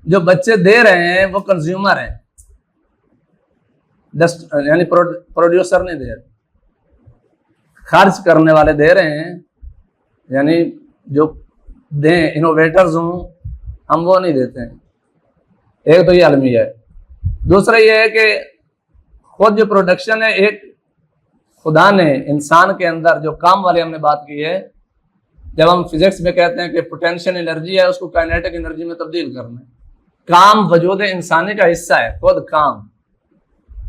S1: جو بچے دے رہے ہیں وہ کنزیومر ہیں، یعنی پروڈیوسر نہیں دے رہے، خرچ کرنے والے دے رہے ہیں، یعنی جو دیں انوویٹرز ہوں ہم وہ نہیں دیتے ہیں۔ ایک تو یہ المیہ ہے، دوسرا یہ ہے کہ خود جو پروڈکشن ہے، ایک خدا نے انسان کے اندر جو کام والے ہم نے بات کی ہے، جب ہم فزکس میں کہتے ہیں کہ پوٹینشیل انرجی ہے، اس کو کائنیٹک انرجی میں تبدیل کرنا ہے۔ کام وجود انسانی کا حصہ ہے، خود کام،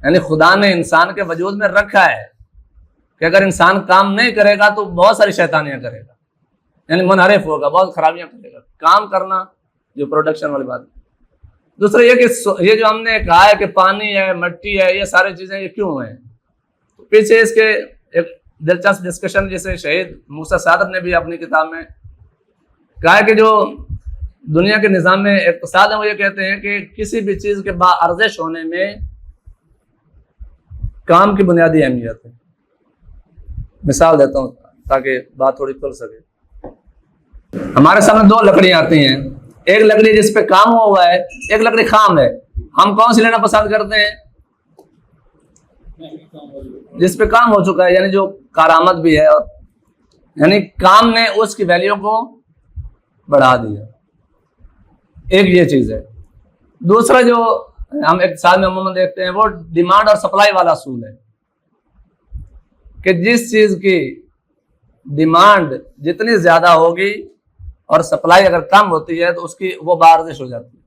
S1: یعنی خدا نے انسان کے وجود میں رکھا ہے کہ اگر انسان کام نہیں کرے گا تو بہت ساری شیطانیاں کرے گا، یعنی منحرف ہوگا، بہت خرابیاں کرے گا۔ کام کرنا جو پروڈکشن والی بات ہے۔ دوسرا یہ کہ یہ جو ہم نے کہا ہے کہ پانی ہے، مٹی ہے، یہ ساری چیزیں یہ کیوں ہیں، پیچھے اس کے ایک دلچسپ ڈسکشن جسے شہید موسیٰ صادق نے بھی اپنی کتاب میں کہا ہے کہ جو دنیا کے نظام میں اقتصاد ہے وہ یہ کہتے ہیں کہ کسی بھی چیز کے با ارزش ہونے میں کام کی بنیادی اہمیت ہے۔ مثال دیتا ہوں تاکہ بات تھوڑی کھل سکے۔ ہمارے سامنے 2 لکڑیاں آتی ہیں، ایک لکڑی جس پہ کام ہوا ہے، ایک لکڑی خام ہے۔ ہم کون سی لینا پسند کرتے ہیں؟ جس پہ کام ہو چکا ہے، یعنی جو کارآمد بھی ہے، اور یعنی کام نے اس کی ویلیو کو بڑھا دیا۔ ایک یہ چیز ہے۔ دوسرا جو ہم اقتصاد میں عموماً دیکھتے ہیں وہ ڈیمانڈ اور سپلائی والا اصول ہے کہ جس چیز کی ڈیمانڈ جتنی زیادہ ہوگی اور سپلائی اگر کم ہوتی ہے تو اس کی وہ بارزش ہو جاتی ہے۔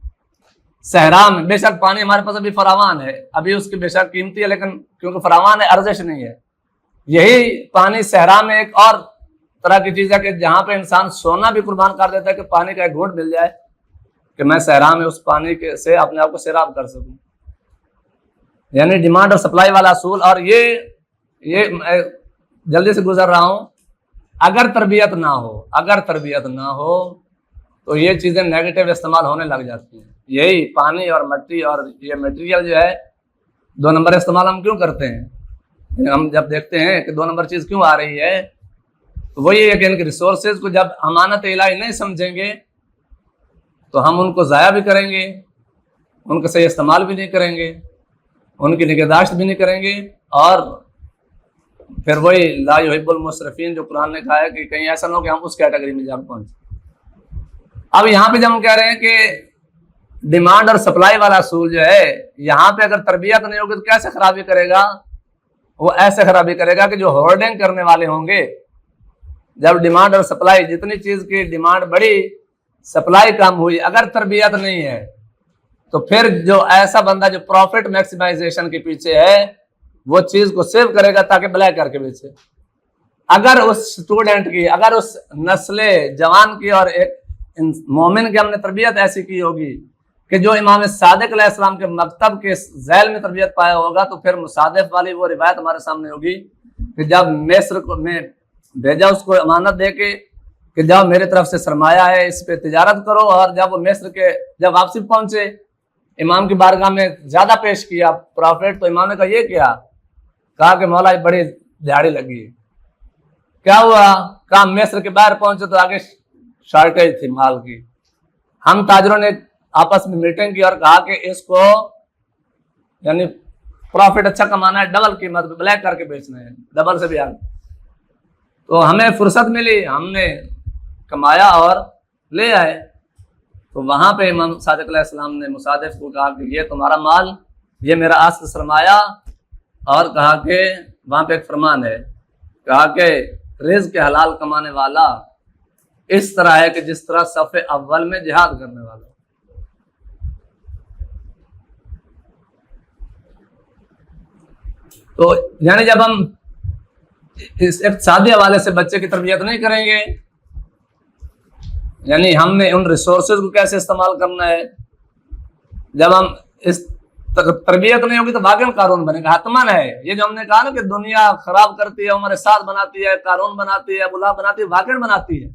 S1: صحرا میں بے شک پانی ہمارے پاس ابھی فراوان ہے، ابھی اس کی بے شک قیمتی ہے، لیکن کیونکہ فراوان ہے ارزش نہیں ہے۔ یہی پانی صحرا میں ایک اور طرح کی چیز ہے کہ جہاں پہ انسان سونا بھی قربان کر دیتا ہے کہ پانی کا ایک گھونٹ مل جائے کہ میں صحرا میں اس پانی سے اپنے آپ کو سیراب کر سکوں، یعنی ڈیمانڈ اور سپلائی والا اصول۔ اور یہ جلدی سے گزر رہا ہوں، اگر تربیت نہ ہو تو یہ چیزیں نیگیٹو استعمال ہونے لگ جاتی ہیں۔ یہی پانی اور مٹی اور یہ میٹیریل جو ہے دو نمبر استعمال ہم کیوں کرتے ہیں؟ ہم جب دیکھتے ہیں کہ دو نمبر چیز کیوں آ رہی ہے تو وہ یہ ہے کہ ان کے ریسورسز کو جب امانت الہی نہیں سمجھیں گے تو ہم ان کو ضائع بھی کریں گے، ان کا صحیح استعمال بھی نہیں کریں گے، ان کی نگہداشت بھی نہیں کریں گے، اور پھر وہی لا یحب المسرفین جو قرآن نے کہا ہے کہ کہیں ایسا نہ ہو کہ ہم اس کیٹیگری میں جا پہنچیں۔ اب یہاں پہ جب ہم کہہ رہے ہیں کہ ڈیمانڈ اور سپلائی والا اصول جو ہے، یہاں پہ اگر تربیت نہیں ہوگی تو کیسے خرابی کرے گا؟ وہ ایسے خرابی کرے گا کہ جو ہورڈنگ کرنے والے ہوں گے، جب ڈیمانڈ اور سپلائی، جتنی چیز کی ڈیمانڈ بڑھی سپلائی کم ہوئی، اگر تربیت نہیں ہے تو پھر جو ایسا بندہ جو پروفٹ میکسیمائزیشن کے پیچھے ہے وہ چیز کو سیو کرے گا تاکہ بلیک کر کے بیچے۔ اگر اس اسٹوڈنٹ کی، اگر اس نسل جوان کی اور ایک مومن کی ہم نے تربیت ایسی کی ہوگی کہ جو امام صادق علیہ السلام کے مکتب کے ذیل میں تربیت پایا ہوگا، تو پھر مصادف والی وہ روایت ہمارے سامنے ہوگی کہ جب مصر کو میں بھیجا اس کو امانت دے کے کہ جب میرے طرف سے سرمایہ ہے اس پہ تجارت کرو، اور جب وہ مصر کے جب واپسی پہنچے امام کی بارگاہ میں زیادہ پیش کیا پروفٹ، تو امام نے کہا یہ کہا کہ مولا بڑی دیہاڑی لگی، کیا ہوا؟ کہا مصر کے باہر پہنچے تو آگے شارٹیج تھی مال کی، ہم تاجروں نے آپس میں میٹنگ کی اور کہا کہ اس کو یعنی پروفٹ اچھا کمانا ہے، ڈبل قیمت بلیک کر کے بیچنا ہے، ڈبل سے بھی آگے۔ تو ہمیں فرصت ملی، ہم نے کمایا اور لے آئے۔ تو وہاں پہ امام صادق علیہ السلام نے مصادف کو کہا کہ یہ تمہارا مال، یہ میرا اصل سرمایہ، اور کہا کہ وہاں پہ ایک فرمان ہے، کہا کہ رزق کے حلال کمانے والا اس طرح ہے کہ جس طرح صف اول میں جہاد کرنے والا۔ تو یعنی جب ہم اس اقتصادی حوالے سے بچے کی تربیت نہیں کریں گے، یعنی ہم نے ان ریسورسز کو کیسے استعمال کرنا ہے، جب ہم اس تربیت نہیں ہوگی تو واقعی قارون بنے گا، حتماً ہے۔ یہ جو ہم نے کہا نا کہ دنیا خراب کرتی ہے، عمر سعد بناتی ہے، قارون بناتی ہے، ابو لہب بناتی ہے، واقعی بناتی ہے۔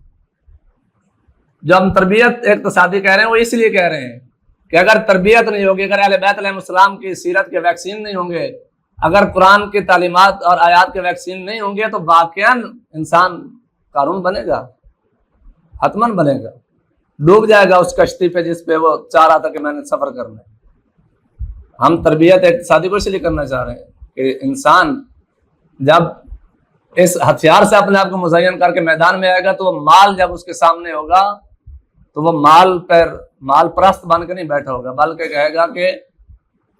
S1: جو ہم تربیت اقتصادی کہہ رہے ہیں وہ اس لیے کہہ رہے ہیں کہ اگر تربیت نہیں ہوگی، اگر اہل بیت علیہ السلام کی سیرت کے ویکسین نہیں ہوں گے، اگر قرآن کی تعلیمات اور آیات کے ویکسین نہیں ہوں گے، تو واقعاً انسان قارون بنے گا، حتماً بنے گا، ڈوب جائے گا اس کشتی پہ جس پہ وہ چاہ رہا تھا کہ میں نے سفر کرنا ہے۔ ہم تربیت اقتصادی کو اس لیے کرنا چاہ رہے ہیں کہ انسان جب اس ہتھیار سے اپنے آپ کو مزین کر کے میدان میں آئے گا تو وہ مال جب اس کے سامنے ہوگا تو وہ مال پرست بن کے نہیں بیٹھا ہوگا، بلکہ کہے گا کہ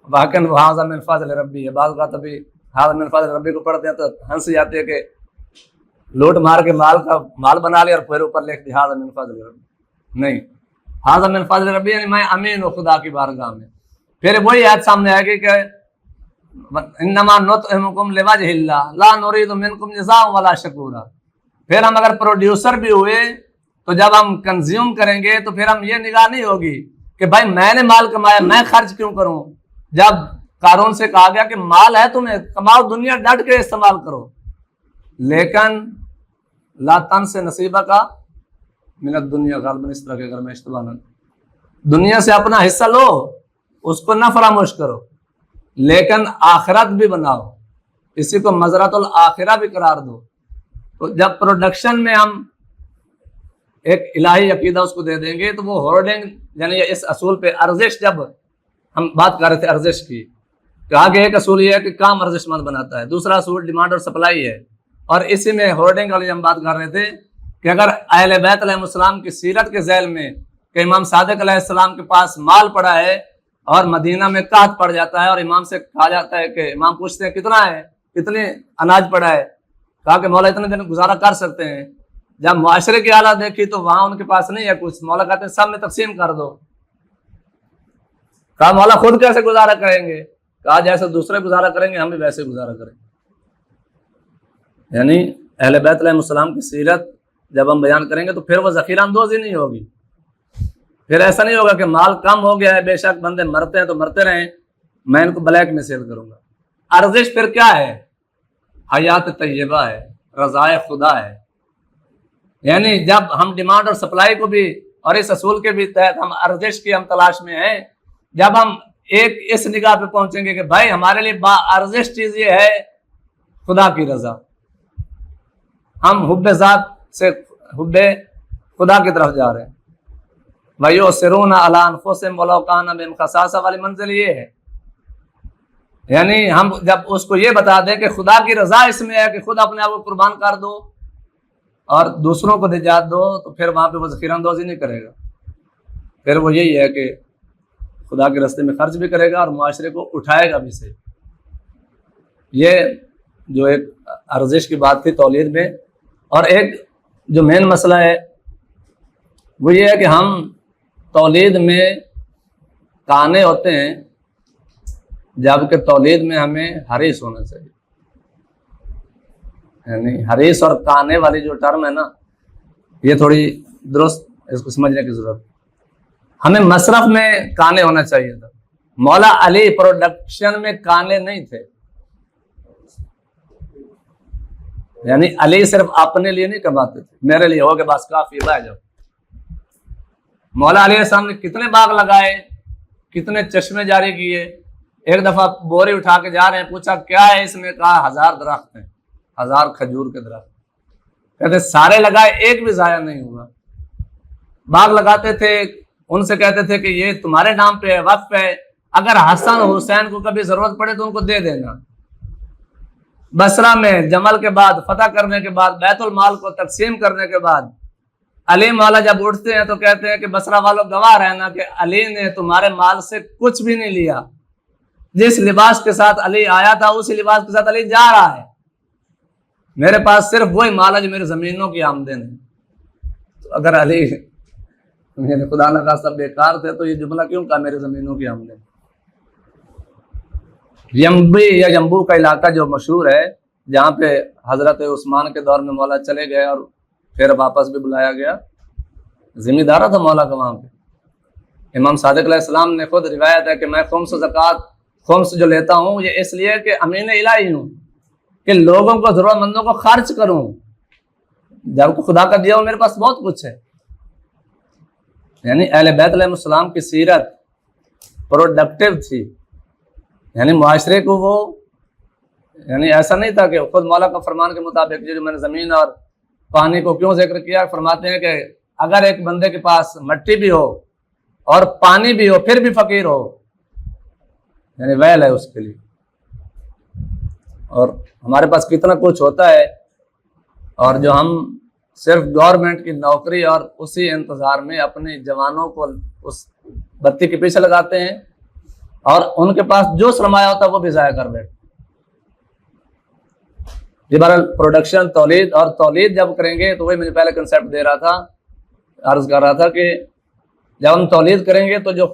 S1: واقعاً ھذا من فضل ربی ہے۔ بعض اوقات ابھی ھذا من فضل ربی کو پڑھتے ہیں تو ہنس جاتے ہیں کہ لوٹ مار کے مال بنا لیا اور پھر اوپر لکھ دیا ھذا من فضل ربی، نہیں، ھذا من فضل ربی یعنی میں امین ہوں خدا کی بارگاہ میں۔ پھر وہی آیت سامنے آئے گی کہ انما نطعمکم لوجہ اللہ لا نرید منکم جزاء ولا شکورا۔ پھر ہم اگر پروڈیوسر بھی ہوئے تو جب ہم کنزیوم کریں گے تو پھر ہم یہ نگاہ نہیں ہوگی کہ بھائی میں نے مال کمایا میں خرچ کیوں کروں۔ جب قارون سے کہا گیا کہ مال ہے تمہیں کماؤ، دنیا ڈٹ کے استعمال کرو، لیکن لا تنس نصیبک من الدنیا، غالباً اس طرح کے اگر میں اشتباہ نہ، دنیا سے اپنا حصہ لو، اس کو نہ فراموش کرو، لیکن آخرت بھی بناؤ، اسی کو مزرعۃ الآخرہ بھی قرار دو۔ تو جب پروڈکشن میں ہم ایک الہی عقیدہ اس کو دے دیں گے تو وہ ہورڈنگ یعنی اس اصول پہ ارزش، جب ہم بات کر رہے تھے ارزش کی، کہا کہ ایک اصول یہ ہے کہ کام ارزش مند بناتا ہے، دوسرا اصول ڈیمانڈ اور سپلائی ہے، اور اسی میں ہورڈنگ والی ہم بات کر رہے تھے کہ اگر اہل بیت علیہ السلام کی سیرت کے ذیل میں کہ امام صادق علیہ السلام کے پاس مال پڑا ہے اور مدینہ میں قحط پڑ جاتا ہے، اور امام سے کہا جاتا ہے کہ امام پوچھتے ہیں کتنا ہے، کتنے اناج پڑا ہے، کہا کہ مولا اتنے دن گزارا کر سکتے ہیں۔ جب معاشرے کی حالت دیکھی تو وہاں ان کے پاس نہیں ہے کچھ، مولا کہتے ہیں سب میں تقسیم کر دو۔ کہا مولا خود کیسے گزارا کریں گے؟ کہا جیسے دوسرے گزارا کریں گے ہم بھی ویسے گزارا کریں گے۔ یعنی اہل بیت علیہ السلام کی سیرت جب ہم بیان کریں گے تو پھر وہ ذخیرہ اندوزی نہیں ہوگی، پھر ایسا نہیں ہوگا کہ مال کم ہو گیا ہے، بے شک بندے مرتے ہیں تو مرتے رہیں، میں ان کو بلیک میں سیل کروں گا۔ ارزش پھر کیا ہے؟ حیات طیبہ ہے، رضائے خدا ہے۔ یعنی جب ہم ڈیمانڈ اور سپلائی کو بھی اور اس اصول کے بھی تحت ہم ارزش کی ہم تلاش میں ہیں، جب ہم ایک اس نگاہ پہ پہنچیں گے کہ بھائی ہمارے لیے با ارزش چیز یہ ہے خدا کی رضا. ہم حب ذات سے حب خدا کی طرف جا رہے ہیں. وَيُؤْثِرُونَ عَلَىٰ أَنفُسِهِمْ وَلَوْ كَانَ بِهِمْ خَصَاصَةٌ والی منزل یہ ہے. یعنی ہم جب اس کو یہ بتا دیں کہ خدا کی رضا اس میں ہے کہ خود اپنے آپ کو قربان کر دو اور دوسروں کو نجات دو, تو پھر وہاں پہ وہ ذخیرہ اندوزی نہیں کرے گا. پھر وہ یہی ہے کہ خدا کے راستے میں خرچ بھی کرے گا اور معاشرے کو اٹھائے گا بھی سے. یہ جو ایک ارزش کی بات تھی تولید میں. اور ایک جو مین مسئلہ ہے وہ یہ ہے کہ ہم تولید میں کانے ہوتے ہیں, جبکہ تولید میں ہمیں حریص ہونا چاہیے. یعنی حریص اور کانے والی جو ٹرم ہے نا, یہ تھوڑی درست اس کو سمجھنے کی ضرورت. ہمیں مصرف میں کانے ہونا چاہیے تھا. مولا علی پروڈکشن میں کانے نہیں تھے. یعنی علی صرف اپنے لیے نہیں کماتے تھے, میرے لیے ہو کہ بس کافی ہے. جب مولا علی السلام نے کتنے باغ لگائے, کتنے چشمے جاری کیے. ایک دفعہ بوری اٹھا کے جا رہے ہیں, پوچھا کیا ہے اس میں, کہا 1000 درخت ہیں, 1000 کھجور کے درخت. کہتے سارے لگائے ایک بھی ضائع نہیں ہوا. باغ لگاتے تھے, ان سے کہتے تھے کہ یہ تمہارے نام پہ ہے, وقف ہے, اگر حسن حسین کو کبھی ضرورت پڑے تو ان کو دے دینا. بصرہ میں جمل کے بعد فتح کرنے کے بعد بیت المال کو تقسیم کرنے کے بعد علی مولا جب اٹھتے ہیں تو کہتے ہیں کہ بصرہ والوں گواہ رہنا کہ علی نے تمہارے مال سے کچھ بھی نہیں لیا. جس لباس کے ساتھ علی آیا تھا اسی لباس کے ساتھ علی جا رہا ہے. میرے پاس صرف وہی مال ہے جو میری زمینوں کی آمدن ہے. تو اگر علی میرے خدا نہ خواستہ بیکار تھے تو یہ جملہ کیوں کہا میرے زمینوں کی آمدن. یمبی یا یمبو کا علاقہ جو مشہور ہے, جہاں پہ حضرت عثمان کے دور میں مولا چلے گئے اور پھر واپس بھی بلایا گیا. ذمہ دارہ تھا مولا کا وہاں پہ. امام صادق علیہ السلام نے خود روایت ہے کہ میں خمس زکوٰۃ خمس جو لیتا ہوں یہ اس لیے کہ امین الہی ہوں, کہ لوگوں کو ضرورت مندوں کو خرچ کروں. جب خدا کا دیا ہو میرے پاس بہت کچھ ہے. یعنی اہل بیت علیہ السلام کی سیرت پروڈکٹیو تھی. یعنی معاشرے کو وہ یعنی ایسا نہیں تھا کہ خود مولا کا فرمان کے مطابق جو میں نے زمین اور پانی کو کیوں ذکر کیا, فرماتے ہیں کہ اگر ایک بندے کے پاس مٹی بھی ہو اور پانی بھی ہو پھر بھی فقیر ہو, یعنی ویل ہے اس کے لیے. اور ہمارے پاس کتنا کچھ ہوتا ہے, اور جو ہم صرف گورنمنٹ کی نوکری اور اسی انتظار میں اپنے جوانوں کو اس بتی کے پیچھے لگاتے ہیں, اور ان کے پاس جو سرمایہ ہوتا ہے وہ بھی ضائع کر بیٹھتے. یہ بہرحال پروڈکشن تولید, اور تولید جب کریں گے تو وہی مجھے پہلے کنسیپٹ دے رہا تھا, عرض کر رہا تھا کہ جب ہم تولید کریں گے تو جو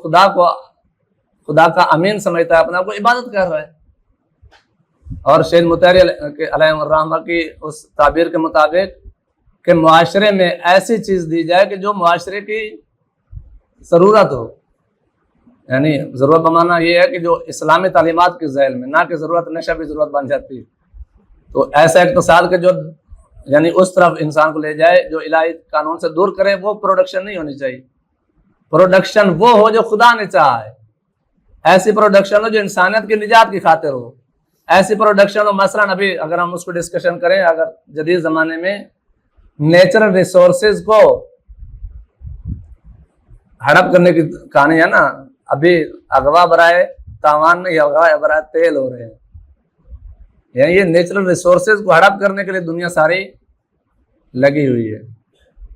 S1: خدا کا امین سمجھتا ہے اپنے آپ کو عبادت کر رہا ہے. اور شیخ مطہری علیہ الرحمہ کی اس تعبیر کے مطابق کہ معاشرے میں ایسی چیز دی جائے کہ جو معاشرے کی ضرورت ہو. یعنی ضرورت بمانا یہ ہے کہ جو اسلامی تعلیمات کے ذیل میں, نہ کہ ضرورت نشہ بھی ضرورت بن جاتی ہے. تو ایسا اقتصاد کے جو یعنی اس طرف انسان کو لے جائے جو الہی قانون سے دور کرے, وہ پروڈکشن نہیں ہونی چاہیے. پروڈکشن وہ ہو جو خدا نے چاہا ہے. ایسی پروڈکشن ہو جو انسانیت کی نجات کی خاطر ہو. ایسی پروڈکشن ہو, مثلاً ابھی اگر ہم اس کو ڈسکشن کریں, اگر جدید زمانے میں نیچرل ریسورسز کو ہڑپ کرنے کی کہانی ہے نا, ابھی اغوا برائے تاوان نہیں, اغوا برائے تیل ہو رہے ہیں. یعنی یہ نیچرل ریسورسز کو ہڑپ کرنے کے لیے دنیا ساری لگی ہوئی ہے.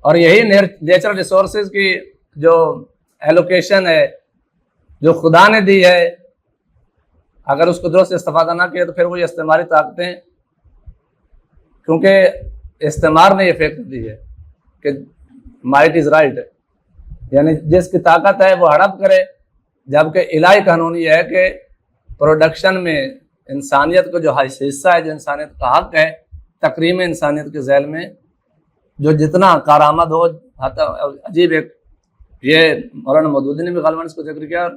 S1: اور یہی نیچرل ریسورسز کی جو ایلوکیشن ہے جو خدا نے دی ہے, اگر اس کو درست استفادہ نہ کیا تو پھر وہ استعماری طاقتیں, کیونکہ استعمار نے یہ فکر دی ہے کہ مائٹ از رائٹ, یعنی جس کی طاقت ہے وہ ہڑپ کرے. جبکہ الہی قانون یہ ہے کہ پروڈکشن میں انسانیت کو جو حصہ ہے, جو انسانیت کا حق ہے, تکریم انسانیت کے ذیل میں جو جتنا کارآمد ہو. عجیب ایک یہ مولانا مودودی نے بھی غالباً اس کو ذکر کیا, اور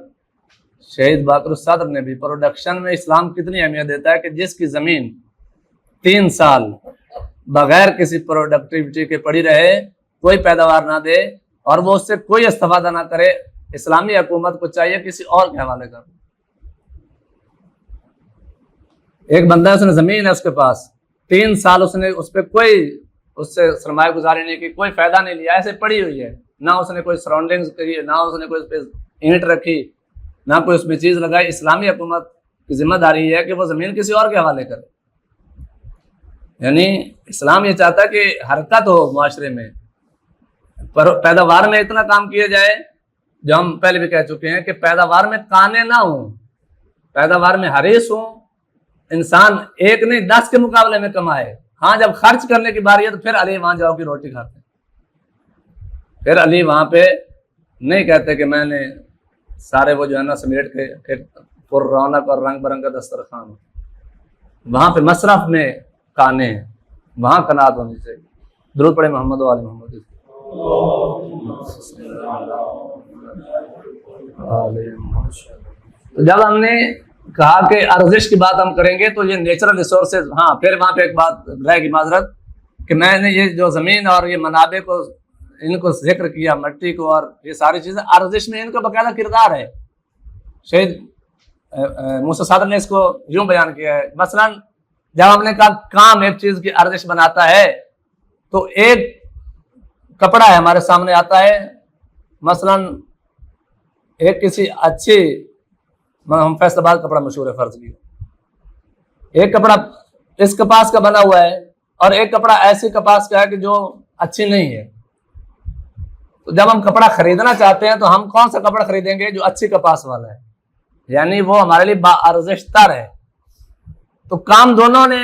S1: شہید باقر الصدر نے بھی. پروڈکشن میں اسلام کتنی اہمیت دیتا ہے کہ جس کی زمین 3 سال بغیر کسی پروڈکٹیوٹی کے پڑی رہے, کوئی پیداوار نہ دے اور وہ اس سے کوئی استفادہ نہ کرے, اسلامی حکومت کو چاہیے کسی اور کے حوالے کر. ایک بندہ اس نے زمین ہے اس کے پاس 3 سال اس نے اس پہ کوئی اس سے سرمایہ گزاری نہیں کی, کوئی فائدہ نہیں لیا, ایسے پڑی ہوئی ہے, نہ اس نے کوئی سراؤنڈنگز کری, نہ اس نے کوئی اس پہ اینٹ رکھی, نہ کوئی اس میں چیز لگائی. اسلامی حکومت کی ذمہ داری ہے کہ وہ زمین کسی اور کے حوالے کرے. یعنی اسلام یہ چاہتا ہے کہ حرکت ہو معاشرے میں, پیداوار میں اتنا کام کیا جائے جو ہم پہلے بھی کہہ چکے ہیں کہ پیداوار میں کانے نہ ہوں, پیداوار میں حریص ہوں, انسان 1 نہیں 10 کے مقابلے میں کمائے. ہاں جب خرچ کرنے کی باری ہے تو پھر علی وہاں جاؤ کی روٹی کھاتے ہیں. پھر علی وہاں پہ نہیں کہتے کہ میں نے سارے وہ جو ہے نا سمیٹ کے پر رونق اور رنگ برنگ کا دسترخوان ہو. وہاں پہ مصرف میں کانے ہیں, وہاں قناعت ہونی چاہیے. درود پڑھے محمد و آل محمد. تو جب ہم نے کہا کہ ارزش کی بات ہم کریں گے تو یہ نیچرل ریسورسز, ہاں پھر وہاں پہ ایک بات رہے گی معذرت کہ میں نے یہ جو زمین اور یہ منابع کو ان کو ذکر کیا, مٹی کو اور یہ ساری چیزیں, ارزش میں ان کا باقاعدہ کردار ہے. شہید موسیٰ صادق نے اس کو یوں بیان کیا ہے, مثلا جب ہم نے کہا کام ایک چیز کی ارزش بناتا ہے تو ایک کپڑا ہے ہمارے سامنے آتا ہے, مثلا ایک کسی اچھی, ہم فیصل آباد کپڑا مشہور ہے فرض کی, ایک کپڑا اس کپاس کا بنا ہوا ہے اور ایک کپڑا ایسی کپاس کا ہے کہ جو اچھی نہیں ہے. تو جب ہم کپڑا خریدنا چاہتے ہیں تو ہم کون سا کپڑا خریدیں گے؟ جو اچھی کپاس والا ہے, یعنی وہ ہمارے لیے با ارزش تر ہے. تو کام دونوں نے,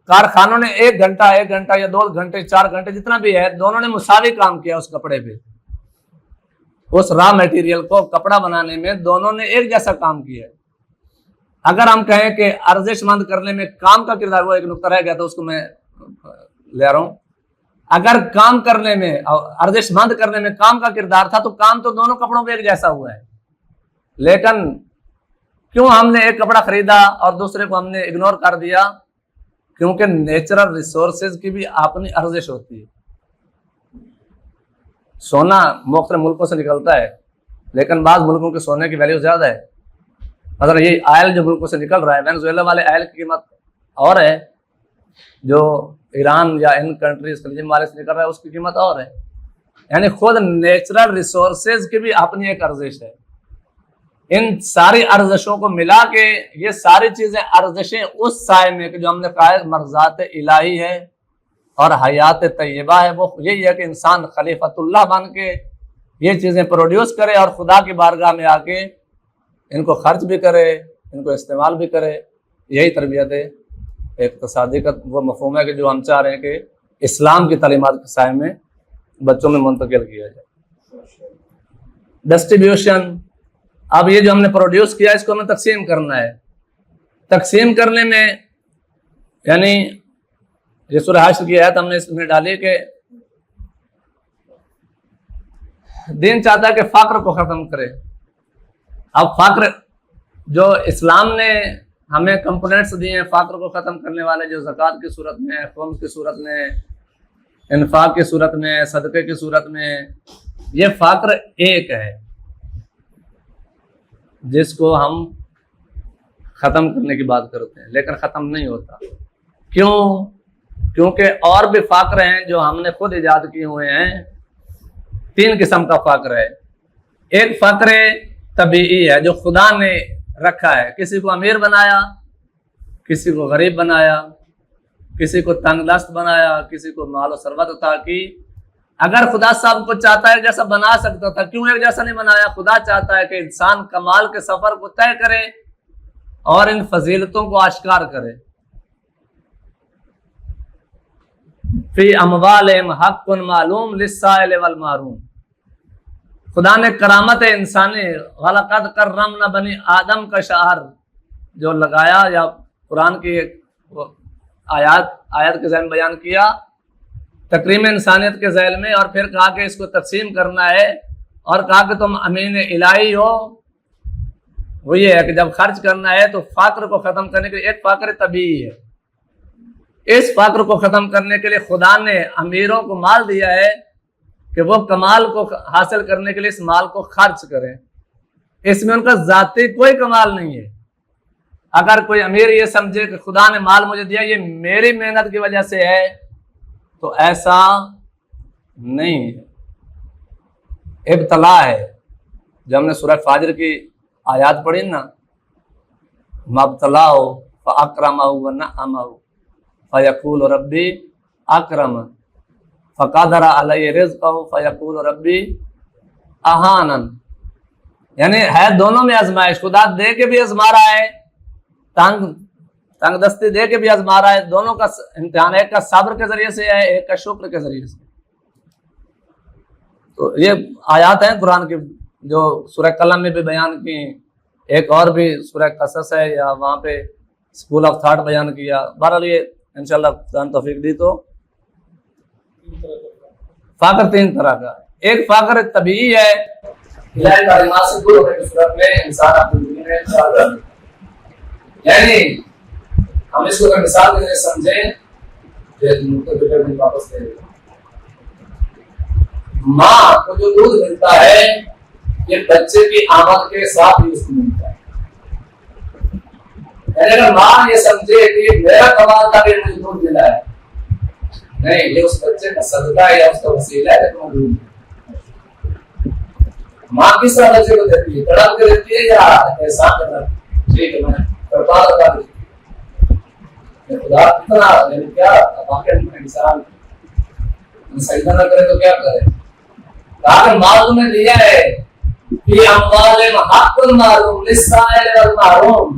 S1: کارخانوں نے 1 گھنٹہ یا 2 گھنٹے 4 گھنٹے جتنا بھی ہے, دونوں نے مساوی کام کیا اس کپڑے پہ. اس را میٹیریل کو کپڑا بنانے میں دونوں نے ایک جیسا کام کیا ہے. اگر ہم کہیں کہ ارزش مند کرنے میں کام کا کردار, وہ ایک نقطہ رہ گیا تو اس کو میں لے رہا ہوں, اگر کام کرنے میں ارزش مند کرنے میں کام کا کردار تھا تو کام تو دونوں کپڑوں پہ ایک جیسا ہوا ہے. لیکن کیوں ہم نے ایک کپڑا خریدا اور دوسرے کو ہم نے اگنور کر دیا؟ کیونکہ نیچرل ریسورسز کی بھی اپنی ارزش ہوتی ہے. سونا مختلف ملکوں سے نکلتا ہے لیکن بعض ملکوں کے سونے کی ویلیو زیادہ ہے. مثلا یہ آئل جو ملکوں سے نکل رہا ہے, وینزویلا والے آئل کی قیمت اور ہے, جو ایران یا ان کنٹریز خلیج والے سے نکل رہا ہے اس کی قیمت اور ہے. یعنی خود نیچرل ریسورسز کی بھی اپنی ایک ارزش ہے. ان ساری ارزشوں کو ملا کے یہ ساری چیزیں ارزشیں اس سائے میں کہ جو ہم نے کہا ہے مرضات الہی ہے اور حیات طیبہ ہے, وہ یہی ہے کہ انسان خلیفۃ اللہ بن کے یہ چیزیں پروڈیوس کرے اور خدا کی بارگاہ میں آ کے ان کو خرچ بھی کرے, ان کو استعمال بھی کرے. یہی تربیت ہے اقتصادی کا وہ مفہوم ہے کہ جو ہم چاہ رہے ہیں کہ اسلام کی تعلیمات کے سائے میں بچوں میں منتقل کیا جائے. ڈسٹریبیوشن, اب یہ جو ہم نے پروڈیوس کیا اس کو ہمیں تقسیم کرنا ہے. تقسیم کرنے میں یعنی یہ سورہ حشر کی آیت ہم نے اس میں ڈالی کہ دین چاہتا ہے کہ فقر کو ختم کرے. اب فقر جو اسلام نے ہمیں کمپوننٹس دیے ہیں فقر کو ختم کرنے والے, جو زکوٰۃ کی صورت میں, خمس کی صورت میں, انفاق کی صورت میں, صدقے کی صورت میں, یہ فقر ایک ہے جس کو ہم ختم کرنے کی بات کرتے ہیں لیکن ختم نہیں ہوتا. کیوں؟ کیونکہ اور بھی فقر ہیں جو ہم نے خود ایجاد کیے ہوئے ہیں. 3 قسم کا فقر ہے. ایک فقر طبیعی ہے جو خدا نے رکھا ہے, کسی کو امیر بنایا, کسی کو غریب بنایا, کسی کو تنگ دست بنایا, کسی کو مال و ثروت عطا کی. اگر خدا صاحب کو چاہتا ہے جیسا بنا سکتا تھا, کیوں ایک جیسا نہیں بنایا؟ خدا چاہتا ہے کہ انسان کمال کے سفر کو طے کرے اور ان فضیلتوں کو آشکار کرے. فی اموالہم حق معلوم للسائل والمحروم. خدا نے کرامت انسانی وَلَقَدْ كَرَّمْنَا بنی آدم کا شعار جو لگایا یا قرآن کی آیات کے ذیل بیان کیا تکریم انسانیت کے ذیل میں, اور پھر کہا کہ اس کو تقسیم کرنا ہے اور کہا کہ تم امین الہی ہو. وہ یہ ہے کہ جب خرچ کرنا ہے تو فقر کو ختم کرنے کے لیے ایک فقر طبیعی ہے. اس فقر کو ختم کرنے کے لیے خدا نے امیروں کو مال دیا ہے کہ وہ کمال کو حاصل کرنے کے لیے اس مال کو خرچ کریں. اس میں ان کا ذاتی کوئی کمال نہیں ہے. اگر کوئی امیر یہ سمجھے کہ خدا نے مال مجھے دیا یہ میری محنت کی وجہ سے ہے تو ایسا نہیں ہے، ابتلا ہے۔ جب ہم نے سورہ فاجر کی آیات پڑھی نا، مبتلا ہو فاکرمہ ونعمہ فیقول ربی اکرم فقدر علی رزقہ فیقول ربی اہانن، یعنی ہے دونوں میں آزمائش، خدا دے کے بھی آزما رہا ہے، تنگ دستی دے کے بھی آزما رہا ہے، دونوں کا امتحان، ایک کا صبر کے ذریعے سے ہے، ایک کا شکر کے ذریعے سے۔ تو یہ آیات ہیں قرآن کی جو سورہ قلم میں بھی بیان کی، ایک اور بھی سورہ قصص ہے، یا وہاں پہ اسکول آف تھاٹ بیان کیا۔ بہرحال یہ انشاءاللہ خدا نے توفیق دی تو فقر تین طرح کا، ایک فقر طبیعی ہے، الہی تعلیمات سے دور ہونے کی صورت میں انسان اپنی زندگی میں چل رہا ہے، یعنی ہم اس کو اگر مثال کے ذریعے سمجھیں کہ واپس لے لیں، ماں کو جو دودھ ملتا ہے یہ بچے کی آمد کے ساتھ ہی اس کو ملتا ہے، یعنی اگر ماں یہ سمجھے کہ میرا کمال تھا کہ مجھے دودھ ملا ہے، نہیں، یہ اس بچے کا صدقہ ہے یا اس کا وسیلہ ہے کہ دودھ ملا۔ ماں کس طرح بچے کو دیتی ہے، تڑپ کے دیتی ہے یا احسان کرنا، ٹھیک ہے میں کرتا بتا دیتی، خدا کتنا یعنی کیا واقعہ انسان سجدہ نہ کرے تو کیا کرے، تاکہ مال تمہیں دیا ہے کہ اموال حق معلوم للسائل والمحروم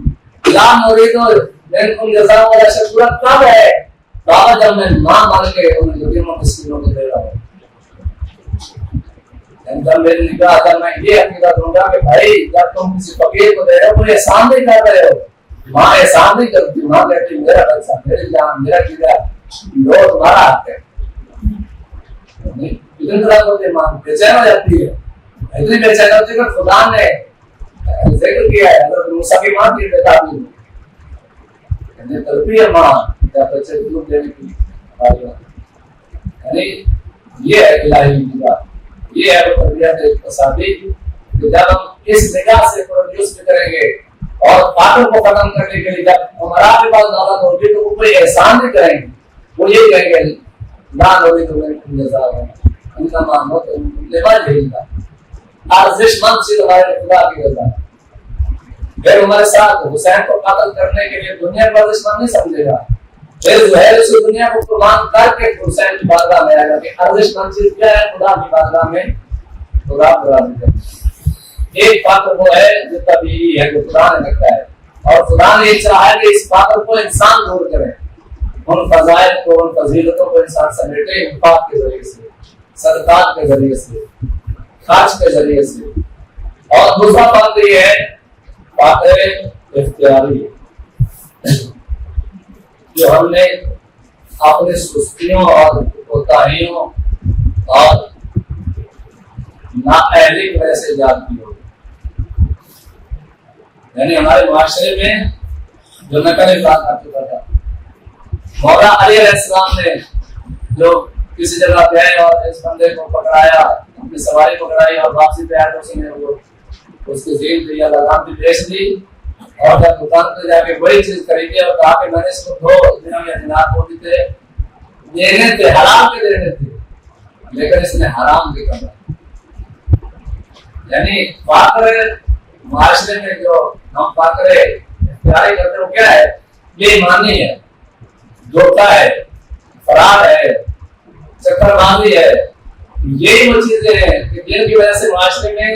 S1: لا نريد منكم جزاء ولا شکورا، کب ہے بابا جب میں ماں بن کے انہیں یتیموں مسکینوں کو دے رہا ہوں، جب میری نگاہ جب میں یہ عقیدہ دوں گا کہ بھائی جب تم کسی فقیر کو دے رہے ہو مجھے احسان نہیں کر رہے ہو، ماں احسان نہیں کرتی، ماں کہتی میرا پیسہ میری جان میرا چیزا لو تمہارا حق ہے، اتنی طرح ہوتے ماں بے چین ہو جاتی ہے، اتنی بے چین ہوتی ہے کہ خدا نے ذکر کیا ہے حضرت موسیٰ کی ماں کی بتاتی ہے، تلپی ہے ماں جب بچے کو دودھ دینے کی، یعنی یہ ہے الہی نگاہ، یہ ہے وہ تربیت اقتصادی کہ جب ہم اس نگاہ سے پروڈیوس بھی کریں گے اور فقر کو ختم کرنے کے لیے جب ہمارا کے پاس دولت ہوگی تو وہ کوئی احسان نہیں کریں گے، وہ یہ کہیں گے نہ ہوگی تو میں جزا ہے ان کا مانو تو لباس یہی تھا ارزش مند چیز ہمارے خدا کی رضا، پھر ہمارے ساتھ حسین کو قتل کرنے کے لیے دنیا کو ارزش مند نہیں سمجھے گا، پھر زہر اس دنیا کو قربان کر کے حسین کی بارگاہ میں آئے گا کہ ارزش مند چیز کیا ہے، خدا کی بارگاہ میں خدا راضی کرے۔ ایک فقر وہ ہے جو طبیعی ہے جو خدا نے رکھا ہے، اور خدا نے یہ چاہا ہے کہ اس فقر کو انسان دور کرے، ان فضائل کو ان فضیلتوں کو انسان سمیٹے انفاق کے ذریعے سے، صدقات کے ذریعے سے، خرچ کے ذریعے سے۔ اور دوسرا فقر یہ ہے فقر اختیاری، جو ہم نے اپنی سستیوں اور کوتاہیوں اور نااہلی کی وجہ سے ایجاد کی ہو، یعنی ہمارے معاشرے میں جو نقل افراد کر چکا تھا، مولا علی علیہ السلام نے جو کسی جگہ گئے اور اس بندے کو پکڑایا، اپنی سواری پکڑائی اور واپسی پہ آیا تو اس نے وہ اس کی زین دی یا لگام بھی بیچ دی، اور جب دکان پہ جا کے وہی چیز خریدی اور کہا کہ میں نے اس کو 2 دنوں میں دینار ہوتے تھے دینے تھے، حرام کے دینے تھے، لیکن اس نے حرام بھی کرا، یعنی فقر معاشرے میں جو ہم فقر اختیاری کرتے وہ کیا ہے، یہ ایمانی ہے، دھوکہ ہے، فرار ہے، چکر بازی ہے، یہی وہ چیزیں ہیں کہ جن کی وجہ سے معاشرے میں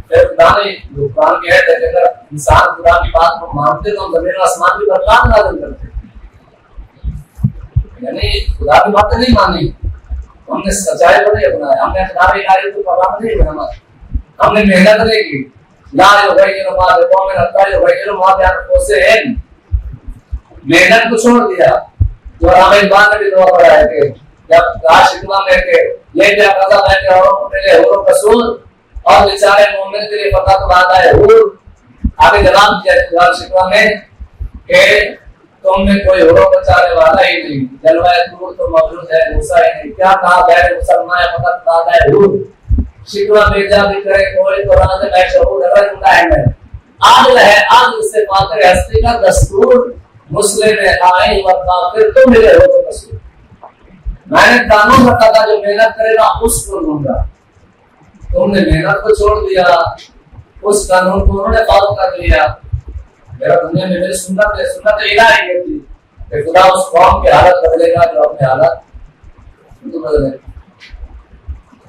S1: خدا نے قرآن کے ہے کہ اگر انسان خدا کی بات کو مانتے تو ہم زمین و آسمان کی برکات نازل کرتے، یعنی خدا کی باتیں نہیں مانی، ہم نے سچائی کو نہیں اپنایا، ہم نے خدا کی آیت کو پابند نہیں بنا، ہم نے محنت نہیں کی، لا یغیر ما بقوم حتی یغیروا ما بانفسہم، محنت کو چھوڑ دیا، جو ہمیں اقبال نے بھی دعا پڑھا ہے کہ جب کاش اقبال میں کہ یہ کیا قضا ہے کہ عورتوں کے لیے حور و قصور اور بیچارے مومن کے لیے فقط وعدہ ہے حور، آگے جناب کیا اقبال شکوا میں کہ تم نے کوئی حور و بیچارے والا ہی نہیں، جلوہ طور تو موجود ہے موسیٰ ہی نہیں، کیا کہا غیر مسلمان فقط وعدہ ہے حور، شکوا بیجا بھی کرے کوئی قرآن سے میں شعور اگر زندہ ہے میں
S2: عادل ہے، عادل سے فاطر ہستی کا دستور، مسلم آئیں و کافر تو میرے ہو تو قصور۔ میں نے قانون رکھا تھا جو محنت کرے گا اس کو دوں گا، تم نے محنت کو چھوڑ دیا، اس قانون کو انہوں نے فالو کر لیا۔ میرا دنیا میں میری سنت الہی یہ تھی کہ خدا اس قوم کی حالت بدلے گا جو اپنے حالت بدلے گا۔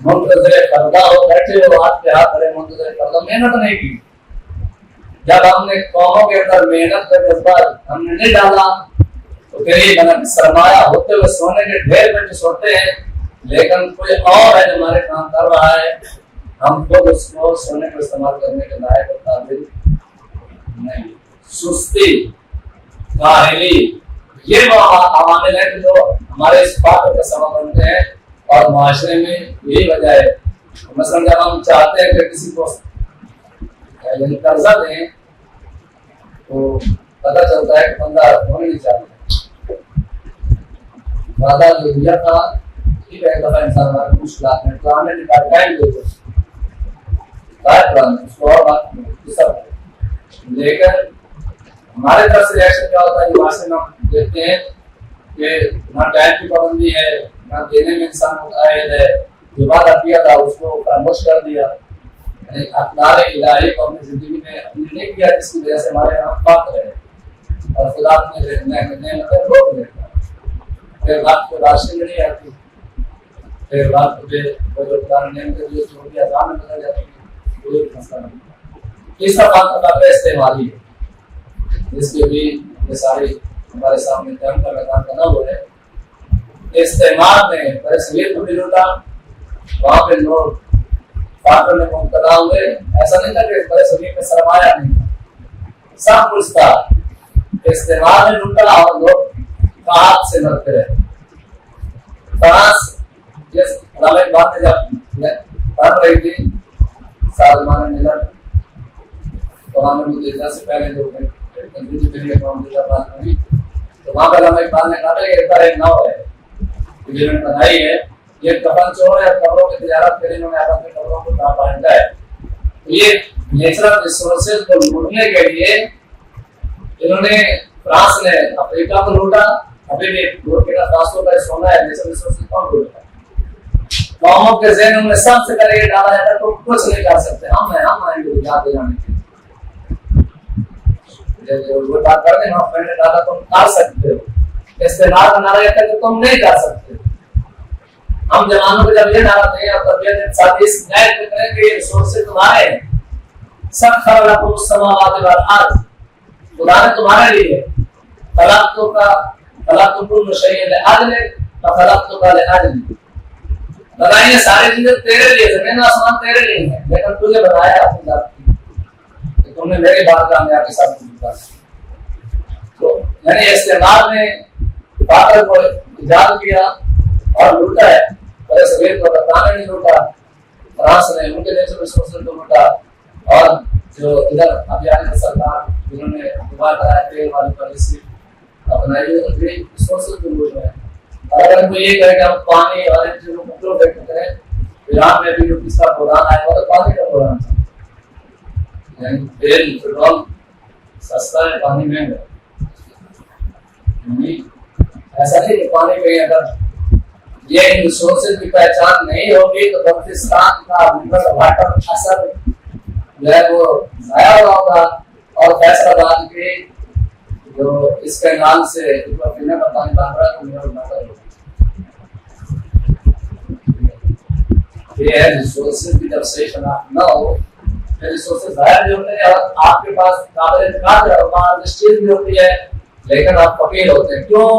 S2: منتظر کردہ ہو، بیٹھے ہو ہاتھ پہ ہاتھ دھرے منتظر کردہ، محنت نہیں کی۔ جب ہم نے قوموں کے اندر محنت کا جذبہ ہم نے نہیں ڈالا تو پھر یہ بنا سرمایہ ہوتے ہوئے سونے کے ڈھیر میں جو سوتے ہیں، لیکن کوئی اور ہے جو ہمارے کام کر رہا ہے، ہم خود اس کو سونے کو استعمال کرنے کے لائق اور قابل نہیں۔ سستی، کاہلی، یہ وہ عوامل ہیں جو ہمارے اس فقر کا سبب بنتے ہیں اور معاشرے میں یہی وجہ ہے۔ مثلا جب ہم چاہتے ہیں کہ کسی کو یعنی قرضہ دیں تو پتہ چلتا ہے کہ بندہ ہونے نہیں چاہتا، وعدہ جو دیا تھا ٹھیک ہے، ایک دفعہ انسان ہمارے مشکلات میں پرانے نکال ٹائم دے دو اس کو اور بات، لیکن ہمارے طرف سے ریئیکشن کیا ہوتا ہے؟ معاشرے میں ہم دیکھتے ہیں کہ نہ ٹائم کی پابندی ہے، نہ دینے میں انسان متعہد ہے، جو وعدہ کیا تھا اس کو فراموش کر دیا، یعنی اقدار الہی کو اپنی زندگی میں اپنی نہیں کیا، جس کی وجہ سے ہمارے یہاں فقر ہے اور خدا اپنے نعمتیں روک دیتا ہے۔ پھر وقت کو راشن نہیں آتی، پھر وقت پہ وہ جو خدا نے نعمتیں دی اس کو بھی اذان میں بدل جاتی ہے، کوئی مسئلہ نہیں۔ تیسرا بات کا استعمالی ہے جس کے بھی یہ ساری ہمارے سامنے قائم کا میدان بنا ہوا ہے۔ استعمال میں برصغیر کو بھی لوٹا، وہاں پہ لوگ فاقر میں مبتلا ہوئے، ایسا نہیں تھا کہ برصغیر میں سرمایہ نہیں تھا، سب کچھ تھا، استعمال میں لوٹا اور لوگ ہاتھ سے مرتے رہے۔ فرانس جس علامہ باتیں جب پڑھ رہی تھی سازمان ملل قوام متحدہ سے پہلے جو تو وہاں پہ علامہ اقبال نے کہا تھا کہ ایک نو ہے جنہوں نے بنائی ہے، یہ کفن چور ہے، قبروں کی تجارت کریں، انہوں نے اپنے قبروں کو کہاں پہنچا ہے۔ یہ نیچرل ریسورسز کو لوٹنے کے لیے انہوں نے فرانس نے افریقہ کو لوٹا، ابھی بھی بورکینا فاسو کا سونا ہے، نیچرل ریسورسز کون لوٹا؟ قوموں کے ذہنوں میں سب سے پہلے یہ ڈالا جاتا ہے تو کچھ نہیں کر سکتے، ہم آئیں گے یاد دلانے کے وہ بات کر رہے ہیں، میں نے کہا تم کر سکتے ہو، استعمال کا نعرہ یہ تھا کہ تم نہیں کر سکتے۔ ہم جوانوں کو جب یہ نعرہ دیں اور تربیت ساتھ اس نیت میں کریں کہ یہ ریسورسز تمہارے ہیں، سخر لکم السماوات والارض، خدا نے تمہارے لیے خلقت کل شیء لأجل فخلقتک لأجل، بنائی ساری چیزیں تیرے لیے، زمین آسمان تیرے لیے ہیں، لیکن تجھے بنایا اپنی ذات کی، تم نے میری بات کا میں آپ کے ساتھ ملتا تو یعنی استعمال میں فاقر کو ایجاد کیا اور لوٹا ہے، برصغیر کو برطانیہ نے لوٹا، فرانس نے ان کے نیچرل ریسورسز کو لوٹا، اور جو ادھر ابھیان سرکار جنہوں نے دعا کرایا تیل والی پالیسی اپنائی ہے، ان کے ریسورسز کو لوٹ رہے ہیں۔ اگر کوئی یہ کہے کہ ہم پانی اور ان چیزوں کو پروٹیکٹ کریں، ایران میں بھی جو کس کا بحران آیا وہ تو پانی کا بحران تھا، یعنی تیل پیٹرول سستا ہے، پانی مہنگا ہے۔ ایسا نہیں کہ پانی پہ اگر یہ ریسورسز کی پہچان نہیں ہوگی تو بلوچستان کا واٹر اثر جو ہے وہ ضائع ہوا ہوگا، اور فیصل آباد کے جو اس کینال سے پینے کا پانی بن رہا ہے تو میرا مطلب یہ ہے ریسورسز کی جب صحیح شناخت نہ ہو، ریسورسز ظاہر بھی ہوتے ہیں اور آپ کے پاس قابل اعتماد انڈسٹریز بھی ہوتی ہے، لیکن آپ فقیر ہوتے ہیں، کیوں؟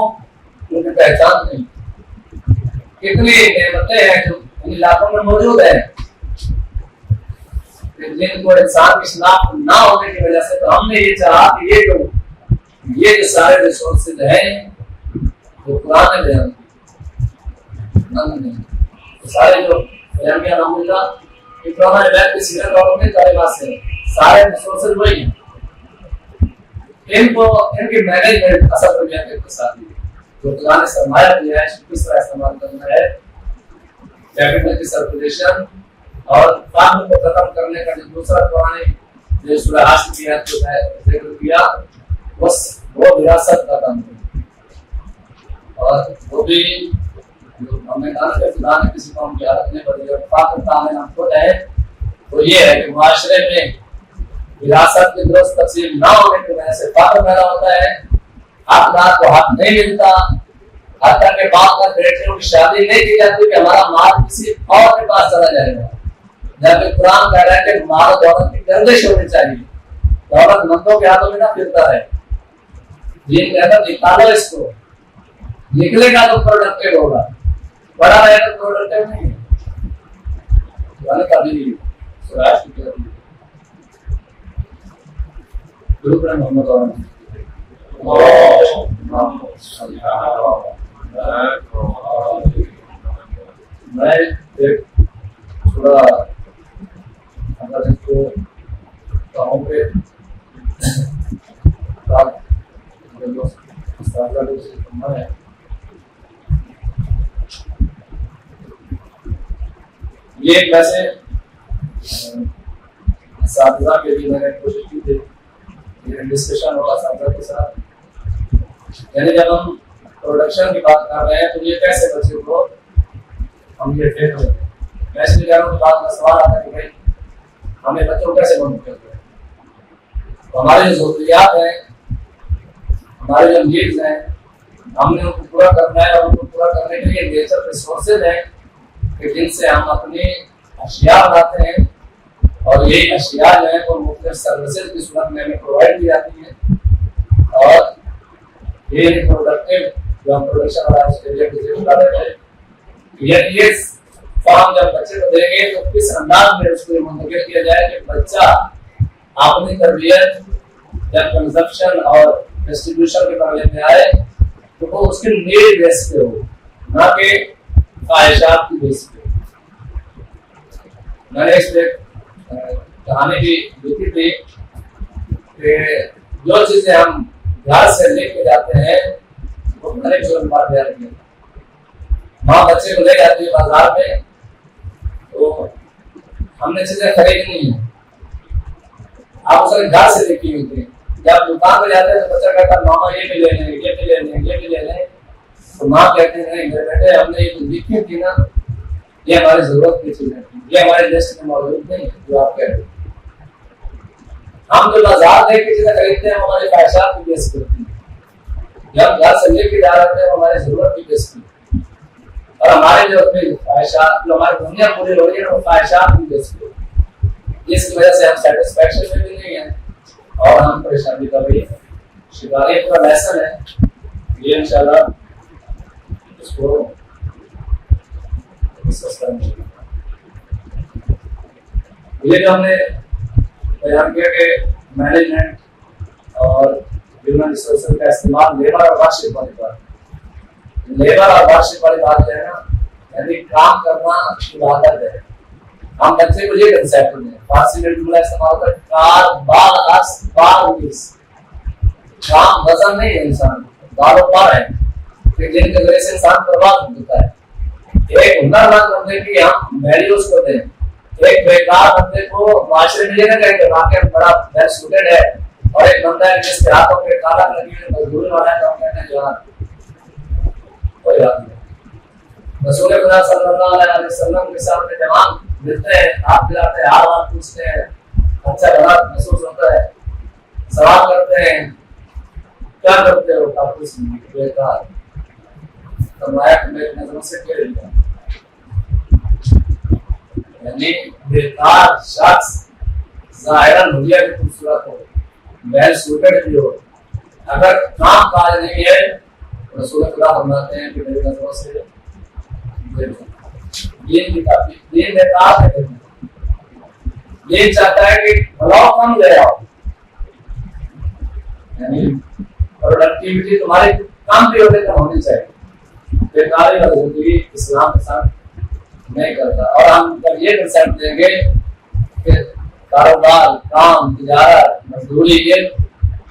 S2: ان کی پہچان نہیں۔ کتنی نعمتیں ہیں جو ان علاقوں میں موجود ہیں جن کو انسان کی شناخت نہ ہونے کی وجہ سے، تو ہم نے یہ چاہا کہ یہ جو سارے ریسورسز ہیں وہ قرآن نے بیان کیے، سارے جو بیانیہ الحمدللہ قرآن بیان کی سیرت اور اپنے تعلیمات سے سارے ریسورسز وہی ہیں، ان کو ان کی مینجمنٹ اصل دنیا کے اقتصادی جو خدا نے سرمایہ دیا ہے کس طرح استعمال کرنا ہے، کیپٹل کی سرکولیشن اور فارم کو ختم کرنے کا جو دوسرا قرآن جو سورہ حشر کی آیت کو ذکر کیا بس وہ وراثت کا کام ہے، اور وہ بھی ہم نے کہا کہ خدا نے کسی قوم کی حالت نہیں بدلی، اور فاقد تعمیر ہم خود ہے وہ یہ ہے کہ معاشرے میں وراثت کی درست تقسیم نہ ہونے کی وجہ سے فقر پیدا ہوتا ہے، حقدار کو حق نہیں ملتا، حتیٰ کہ باپ کا بیٹے کی شادی نہیں کی جاتی کہ ہمارا مال کسی اور کے پاس چلا جائے گا، جبکہ قرآن کہہ رہا ہے کہ مال و دولت کی گردش ہونی چاہیے، دولت مندوں کے ہاتھوں میں نہ پھرتا ہے۔ یہ کہتا نکالو اس کو، نکلے گا تو پروڈکٹیو ہوگا، بڑا رہے تو پروڈکٹیو نہیں ہے۔ قرآن کبھی سراج کی طرف گروپ ہے محمد اور میں ایک تھوڑا اگر اس کو کہوں کہ یہ ویسے اساتذہ کے لیے میں نے کوشش کی تھی ڈسکشن ہوگا اساتذہ کے ساتھ، یعنی جب ہم پروڈکشن کی بات کر رہے ہیں تو یہ کیسے بچے کو ہم یہ فیل ہوتے ہیں۔ میں اس لیے کہہ رہا ہوں کہ بات کا سوال آتا ہے کہ بھائی ہمیں بچوں کو کیسے بند کرتے ہیں، تو ہماری جو ضروریات ہیں، ہماری جو نیڈز ہیں، ہم نے ان کو پورا کرنا ہے، اور ان کو پورا کرنے کے لیے نیچر ریسورسز ہیں کہ جن سے ہم اپنی اشیاء بناتے ہیں، اور یہ اشیاء جو ہیں وہ مختلف سروسز کی صورت میں ہمیں پرووائڈ کی جاتی ہیں، اور یہ پروڈکٹیو جو ہم پروڈکشن والا اس کے لیے بتا رہے ہیں، یہ فارم جب بچے کو دیں گے تو کس انداز میں اس کو منتقل کیا جائے کہ بچہ اپنی تربیت جب کنزپشن اور ڈسٹریبیوشن کے معاملے میں آئے تو وہ اس کے نیڈ بیس پہ ہو، نہ کہ خواہشات کی بیس پہ۔ میں نے اس پہ کہانی بھی لکھی تھی کہ جو چیزیں ہم گھر سے لے کے جاتے ہیں وہ گھر ایک ضرور بات بیان کی، ماں بچے کو لے جاتی ہے بازار میں تو ہم نے چیزیں خریدنی ہیں، آپ اسے گھر سے لے کے ہوتے ہیں، جب دکان پہ جاتے ہیں تو بچہ کہتا ہے ماما یہ بھی لے لیں، یہ بھی لے لیں، یہ بھی لے لیں، تو ماں کہتے ہیں میرے بیٹے ہم نے یہ تو لکھی تھی نا، یہ ہماری ضرورت کی چیزیں تھی، یہ ہمارے لسٹ میں موجود نہیں جو آپ کہہ رہے ہیں۔ ہم جو بازار لے کے چیزیں خریدتے ہیں ہماری خواہشات کی بیس کرتی ہیں، جب گھر سے لے کے جا رہے ہیں ہماری ضرورت کی بیس کرتی ہے، اور ہمارے جو خواہشات جو ہماری دنیا پوری ہو رہی ہے وہ خواہشات کی بیس کرتی ہے، جس کی وجہ سے ہم سیٹسفیکشن میں بھی نہیں ہیں اور ہم پریشانی کا بھی شکاری پورا لیسن ہے۔ یہ انشاءاللہ اس کو ڈسکس کریں گے۔ یہ جو ہم نے بیان کیا کہ مینجمنٹ اور ہیومن ریسورسز کا استعمال لیبر اور وارشپ والی بات، لیبر اور وارشپ والی بات جو ہے نا، یعنی کام کرنا عبادت ہے۔ ہم بچے کو یہ کنسیپٹ دیں، فارسی میں جملہ استعمال ہوتا ہے کار بال اس بال نیس، کام وزن نہیں ہے انسان، بال و پار ہے کہ جن کے ذریعے سے انسان برباد ہوتا ہے۔ ایک ہنرمند بندے کی ہم ویلیوز کو دیں، ایک بیکار بندے کو معاشرے میں یہ نہ کہیں کہ واقعی بڑا ویل سوٹڈ ہے، اور ایک بندہ ہے جس کے ہاتھوں پہ کالا لگی ہوئی مزدوری والا ہے تو ہم کہتے ہیں جوان کوئی بات نہیں۔ رسول خدا صلی اللہ علیہ وسلم کے سامنے جوان ملتے ہیں، ہاتھ ملاتے ہیں، حال حال پوچھتے ہیں، اچھا بڑا محسوس ہوتا ہے، سوال کرتے ہیں کیا کرتے ہو، آپ کچھ نہیں، بیکار۔ فرمایا کہ میری نظروں سے کیا لیا، یعنی بیکار شخص ظاہراً دنیا کی خوبصورت ہو، ویل سوٹڈ بھی ہو، اگر کام کاج نہیں ہے رسول خدا فرماتے ہیں کہ میری نظروں سے یہ بیکار ہے، یہ چاہتا ہے کہ بلاؤ کم لے آؤ، یعنی پروڈکٹیوٹی تمہاری کام بھی ہوتے کم ہونی چاہیے۔ بیکاری کا زندگی اسلام کے ساتھ نہیں کرتا، اور ہم جب یہ کنسیپٹ دیں گے کہ کاروبار، کام، تجارت، مزدوری یہ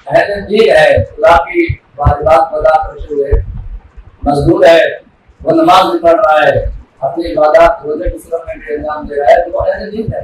S2: اہم بھی ہے، خدا کی واجبات ادا کرتے ہوئے مزدور ہے، وہ نماز بھی پڑھ رہا ہے، اپنی عبادات روزے کی صورت میں بھی انجام دے رہا ہے، تو وہ اہم دین ہے۔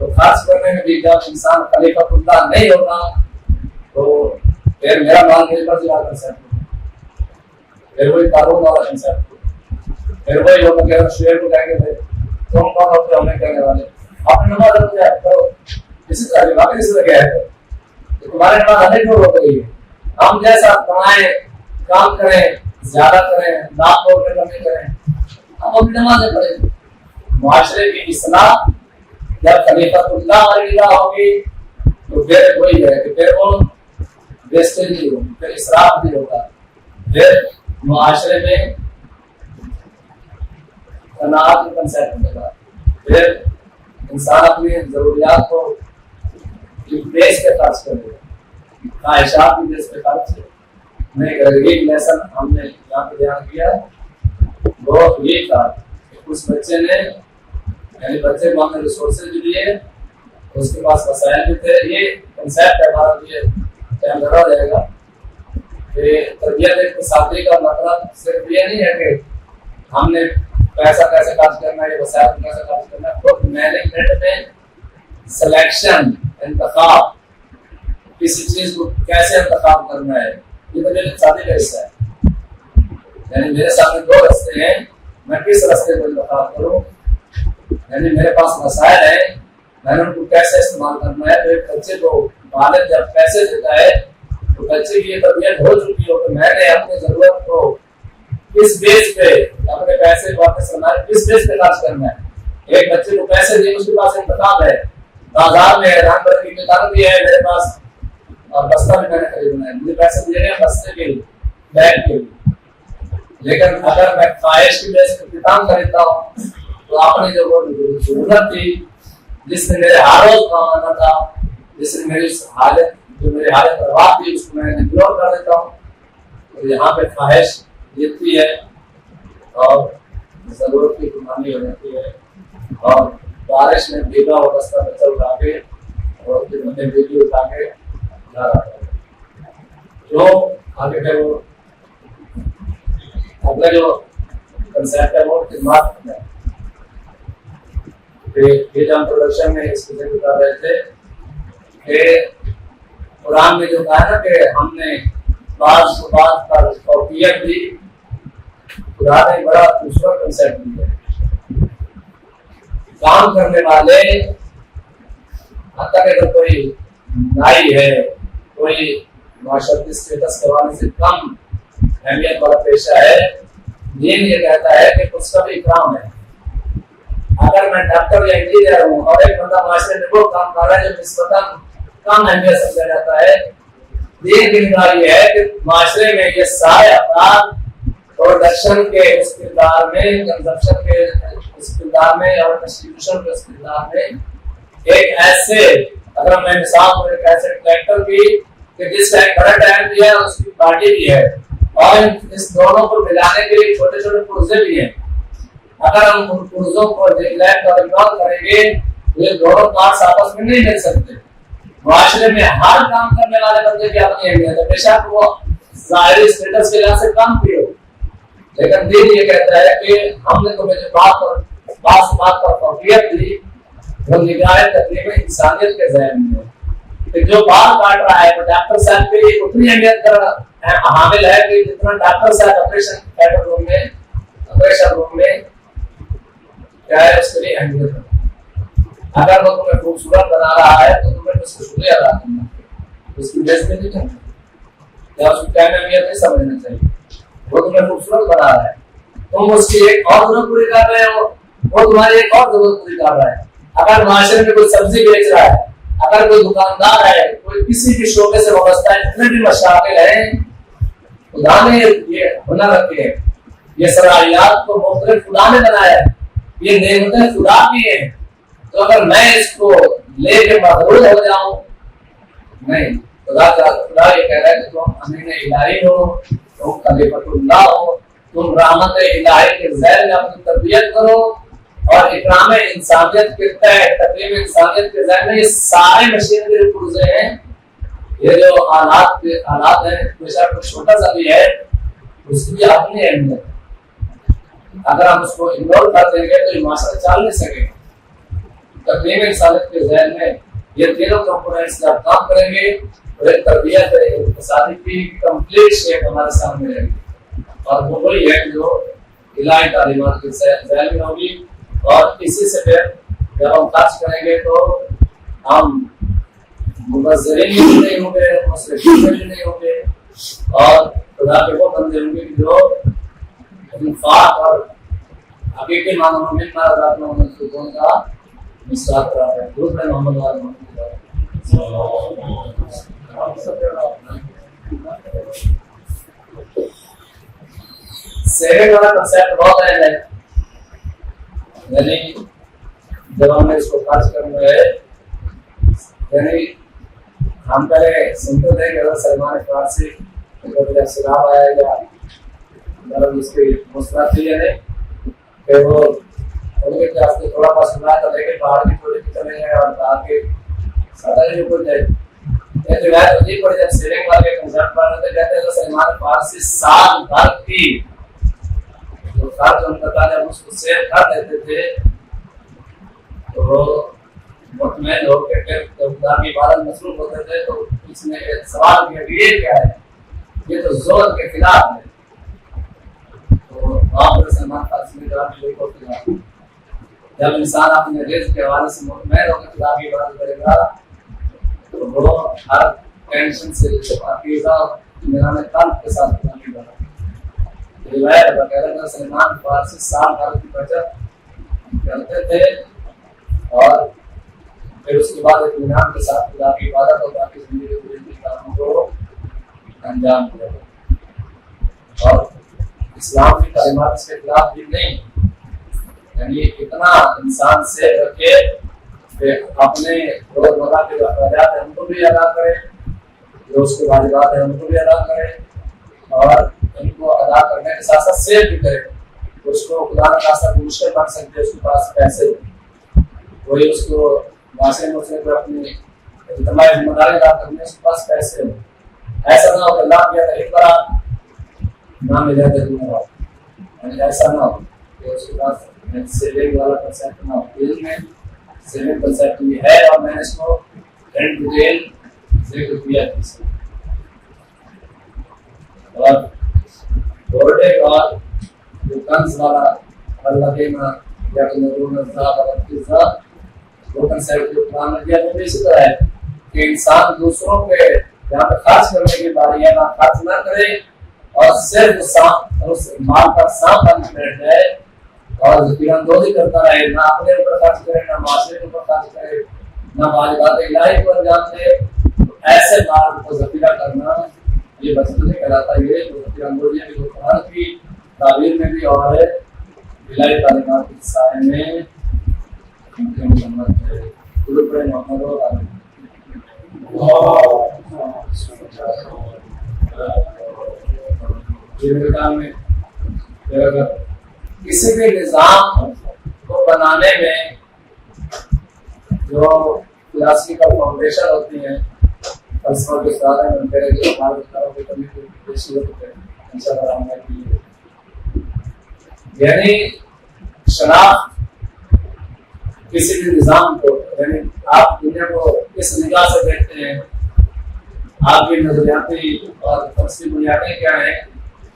S2: تو خرچ کرنے میں بھی جب انسان خلیفۃ اللہ نہیں ہوگا تو پھر میرا مال میرے پاس جا کر سکتا ہوں، پھر وہی قانون والا بن سکتا ہوں، پھر وہی لوگ کہ شعر کو کہیں گے تم کون ہوتے ہمیں کہنے والے، اپنی نماز ادا کرو، اسی طرح باقی اس طرح کیا ہے تو تمہاری نماز ہمیں کیوں روک رہی ہے؟ ہم جیسا کمائیں، کام کریں، زیادہ کریں، لاکھ کروڑ میں کمی کریں، ہم اپنی نمازیں پڑھیں۔ معاشرے کی اصلاح جب خلیفۃ اللہ ہماری نگاہ ہوگی تو پھر وہی ہے کہ پھر وہ ویسٹیج نہیں ہوگی، پھر اسراف نہیں ہوگا، پھر معاشرے میں قناعت کا کنسیپٹ ملے گا، پھر انسان اپنی ضروریات کو بیس پہ خرچ کرے گا، خواہشات کی بیس پہ خرچ نہیں کرے گا۔ ایک لیسن ہم نے یہاں پہ دھیان کیا وہ یہ تھا کہ اس بچے نے یعنی بچے کو ہم نے ریسورسز بھی دیے، اس کے پاس وسائل بھی تھے۔ یہ کنسیپٹ ہے ہمارا لیے ٹائم لگا جائے گا کہ تربیت اقتصادی کا مطلب صرف یہ نہیں ہے کہ ہم نے پیسہ کیسے خرچ کرنا ہے، وسائل کیسے خرچ کرنا ہے، خود مینجمنٹ میں سلیکشن، انتخاب، کسی چیز کو کیسے انتخاب کرنا ہے، یہ تربیت اقتصادی کا حصہ ہے۔ یعنی میرے سامنے دو راستے ہیں، میں کس راستے کو انتخاب کروں، یعنی میرے پاس وسائل ہیں، میں نے ان کو کیسے استعمال کرنا ہے۔ تو ایک بچے کو والد جب پیسے دیتا ہے تو بچے کی یہ تربیت ہو چکی ہو کہ میں نے اپنی ضرورت کو کس بیس پہ اپنے پیسے واپس کرنا ہے، کس بیس پہ خرچ کرنا ہے۔ ایک بچے کو پیسے دیے، اس کے پاس انتخاب ہے، بازار میں رنگ برنگ کی کتاب بھی ہے میرے پاس اور بستہ بھی میں نے خریدنا ہے، مجھے پیسے دیے گئے بستے کے لیے، بیگ کے لیے۔ لیکن اگر میں خواہش کی بیس پہ کتاب خریدتا ہوں تو آپ نے جو ضرورت تھی، جس نے میرے ہر روز کام آنا تھا، جس نے میری حالت جو میری حالت برباد تھی، اس کو میں اگنور کر دیتا ہوں۔ تو یہاں پہ خواہش جتتی ہے اور ضرورت کی قربانی ہو جاتی ہے، اور بارش میں بھیگا ہوا بستہ بچہ اٹھا کے اور پھر میں نے بیٹی اٹھا کے گھر آتا ہے۔ جو آگے پہ وہ اگلا جو کنسیپٹ ہے وہ خدمات ہے۔ یہ جو ہم پروڈکشن میں اس کو ذکر کر رہے تھے کہ قرآن میں جو کہا نا کہ ہم نے بعض بات پر توقیت دی، خدا نے بڑا خوبصورت کنسیپٹ دیا ہے۔ کام کرنے والے حتیٰ کہ اگر کوئی نائی ہے، کوئی معاشرتی اسٹیٹس کے حوالے سے کم اہمیت والا پیشہ ہے، دین یہ کہتا ہے کہ اس کا بھی اکرام ہے۔ اگر میں ڈاکٹر یا انجینئر ہوں اور ایک بندہ معاشرے میں وہ کام کر رہا ہے جو نسبتاً کم اہمیت سمجھا جاتا ہے، دین کی نگاہ یہ ہے کہ معاشرے میں یہ سارے افراد پروڈکشن کے اس کردار میں، کنزمپشن کے اس کردار میں اور ڈسٹریبیوشن کے اس کردار میں ایک ایسے، اگر میں مثال دوں ایک ایسے ٹریکٹر کی کہ جس کا ایک بڑا ٹائر بھی ہے اور اس کی پارٹی بھی ہے، اور اس دونوں کو ملانے کے لیے چھوٹے چھوٹے پرزے بھی ہیں۔ اگر ہم ان پرزوں کو نیگلیکٹ اور اگنور کریں گے تو یہ دونوں پارٹس آپس میں نہیں مل سکتے۔ معاشرے میں ہر کام کرنے والے بندے کی اپنی اہمیت ہے، بے شک وہ ظاہری اسٹیٹس کے لحاظ سے کم بھی ہو، لیکن دین یہ کہتا ہے کہ ہم نے تمہیں جو بات پر توقیت دی وہ نگاہ تقریب انسانیت کے ذہن میں ہے کہ جو بال کاٹ رہا ہے وہ ڈاکٹر صاحب کے لیے اتنی اہمیت کا حامل ہے کہ جتنا ڈاکٹر صاحب آپریشن روم میں کیا ہے اس کے لیے اہمیت ہے۔ اگر وہ تمہیں خوبصورت بنا رہا ہے تو تمہیں اس کو شکریہ ادا کرنا، اس کی بےعزتی نہیں کرنا، یا اس کو کیا اہمیت نہیں سمجھنا چاہیے۔ وہ تمہیں خوبصورت بنا رہا ہے، تم اس کی ایک اور ضرورت پوری کر رہے ہو، وہ تمہاری ایک اور ضرورت پوری کر رہا ہے۔ اگر معاشرے میں کوئی سبزی بیچ رہا ہے، اگر کوئی دکاندار ہے، کوئی کسی بھی شعبے سے وابستہ ہے، جتنے بھی مشاغل ہیں، خدا نے یہ ہنر رکھے ہیں، یہ صلاحیات کو مختلف خدا نے بنایا ہے، یہ نعمتیں خدا کی ہیں۔ تو اگر میں اس کو لے کے مغرور ہو جاؤں، نہیں، خدا یہ کہہ رہا ہے کہ تم امین الہی ہو، تم خلیفۃ اللہ ہو، تم رحمت الہی کے ذیل میں اپنی تربیت کرو، اور اکرام انسانیت کے تحت تقریب انسانیت کے ذہن میں یہ سارے مشینری پرزے ہیں، یہ جو آلات ہیں، بے شک چھوٹا سا بھی ہے، اس کی اپنی اہمیت ہے۔ اگر ہم اس کو اگنور کر دیں گے تو یہ معاشرہ چل نہیں سکے گا۔ تقلیم انسانیت کے ذہن میں یہ تینوں کمپوننٹس جب کام کریں گے اور ایک تربیت اقتصادی کی کمپلیٹ شیپ ہمارے سامنے رہے گی، اور وہ وہی ہے جو الہی تعلیمات کے ذہن میں ہوگی. اور اسی سے پھر جب ہم خرچ کریں گے تو ہم مبذرین بھی نہیں ہوں گے، مصرفین بھی نہیں ہوں گے، اور خدا کے وہ بندے ہوں گے جو انفاق اور حقیقی معنوں میں مراد منصوبوں کا مثال کر رہا ہے. دوسرے محمد سیونگ والا کنسیپٹ بہت اہم ہے. یعنی جب ہم نے اس کو خرچ کرنا ہے، یعنی ہم پہلے سنتے تھے کہ اگر سلمان فارسی جب سلاب آیا یا مطلب اس کی مسئلہ تھی، یعنی کہ وہ تھوڑا پاس سنا تھا لیکن باہر کی تھوڑی چلے گئے اور کہا کہ سادہ جو کچھ ہے یہ روایت ہوتی پڑی. جب سیونگ والے کنسرٹ پر رہتے کہتے ہیں سلمان فارسی سال بھر کی جو خرچ ان کا جب اس کو سیو کر دیتے تھے تو مطمئن ہو کے پھر جب خدا کی عبادت مصروف ہوتے تھے تو اس نے سوال کیا کہ یہ کیا ہے، یہ تو زہد کے خلاف ہے. تو وہاں پر سلمان فارسی نے جواب دیا کو خلاف. جب انسان اپنے رزق کے حوالے سے مطمئن ہو کے خدا کی عبادت کرے گا تو وہ ہر ٹینشن سے پاکیزہ اطمینان قلب کے ساتھ خدا کی عبادت. روایت وغیرہ سلمان فارسی سال بھر کی بچت کرتے تھے اور پھر اس کے بعد اطمینان کے ساتھ خدا کی عبادت اور باقی زندگی کے کاموں کو انجام دیا. اور اسلام کی تعلیمات اس کے خلاف بھی نہیں، یعنی اتنا انسان سے رکھے کہ اپنے روزمرہ کے جو اخراجات ہیں ان کو بھی ادا کرے، جو اس کے واجبات ہیں ان کو بھی ادا کرے، اور ان کو ادا کرنے کے ساتھ ساتھ سیو بھی کرے. اس کو خدا نہ خاصہ مشکل بن سکتے اس کے پاس پیسے، وہی اس کو معاشرے مسئلے پر اپنی اجتماعی ذمہ داری ادا کرنے اس کے پاس پیسے ہو. ایسا نہ ہو کہ اللہ کیا ایک بار نہ ملے تو یعنی ایسا نہ ہو کہ اس کے پاس سیونگ والا کنسیپٹ نہ ہو. علم میں سیونگ کنسیپٹ یہ ہے اور میں نے اس کو ان ڈیٹیل ذکر کیا تھا. اور بورڈے اور جو کنز والا اللہ دینا یا کہ نظرون الزاد اور الزاد وہ کنسیپٹ جو قرآن نے دیا وہ اسی طرح ہے کہ انسان دوسروں کے جہاں پہ خرچ کرنے کی باری ہے نہ خرچ نہ کرے اور صرف اس مال پر سانپ بن کے بیٹھ جائے اور ذکر اندوزی کرتا رہے، نہ اپنے اوپر خرچ کرے نہ معاشرے کے اوپر خرچ کرے نہ واجبات الہی کو انجام دے. ایسے مال کو ذخیرہ کرنا یہ بچت نہیں کہلاتا. یہ ذکر اندوزی ہے جو قرآن کی تعبیر میں بھی اور ہے الہی تعلیمات کے سائے میں محمد ہے. محمد میں کسی بھی نظام کو بنانے میں جو کلاسیکل فاؤنڈیشن ہوتی ہیں فلسفہ کے سارے منترے جو ہمارے کاروں کی کمی کی پیشی ہوتے ہیں انشاءاللہ ہم نے کی. یعنی شناخت کسی بھی نظام کو، یعنی آپ دنیا کو کس نگاہ سے دیکھتے ہیں، آپ کی نظریاتی اور فلسفی بنیادیں کیا ہیں،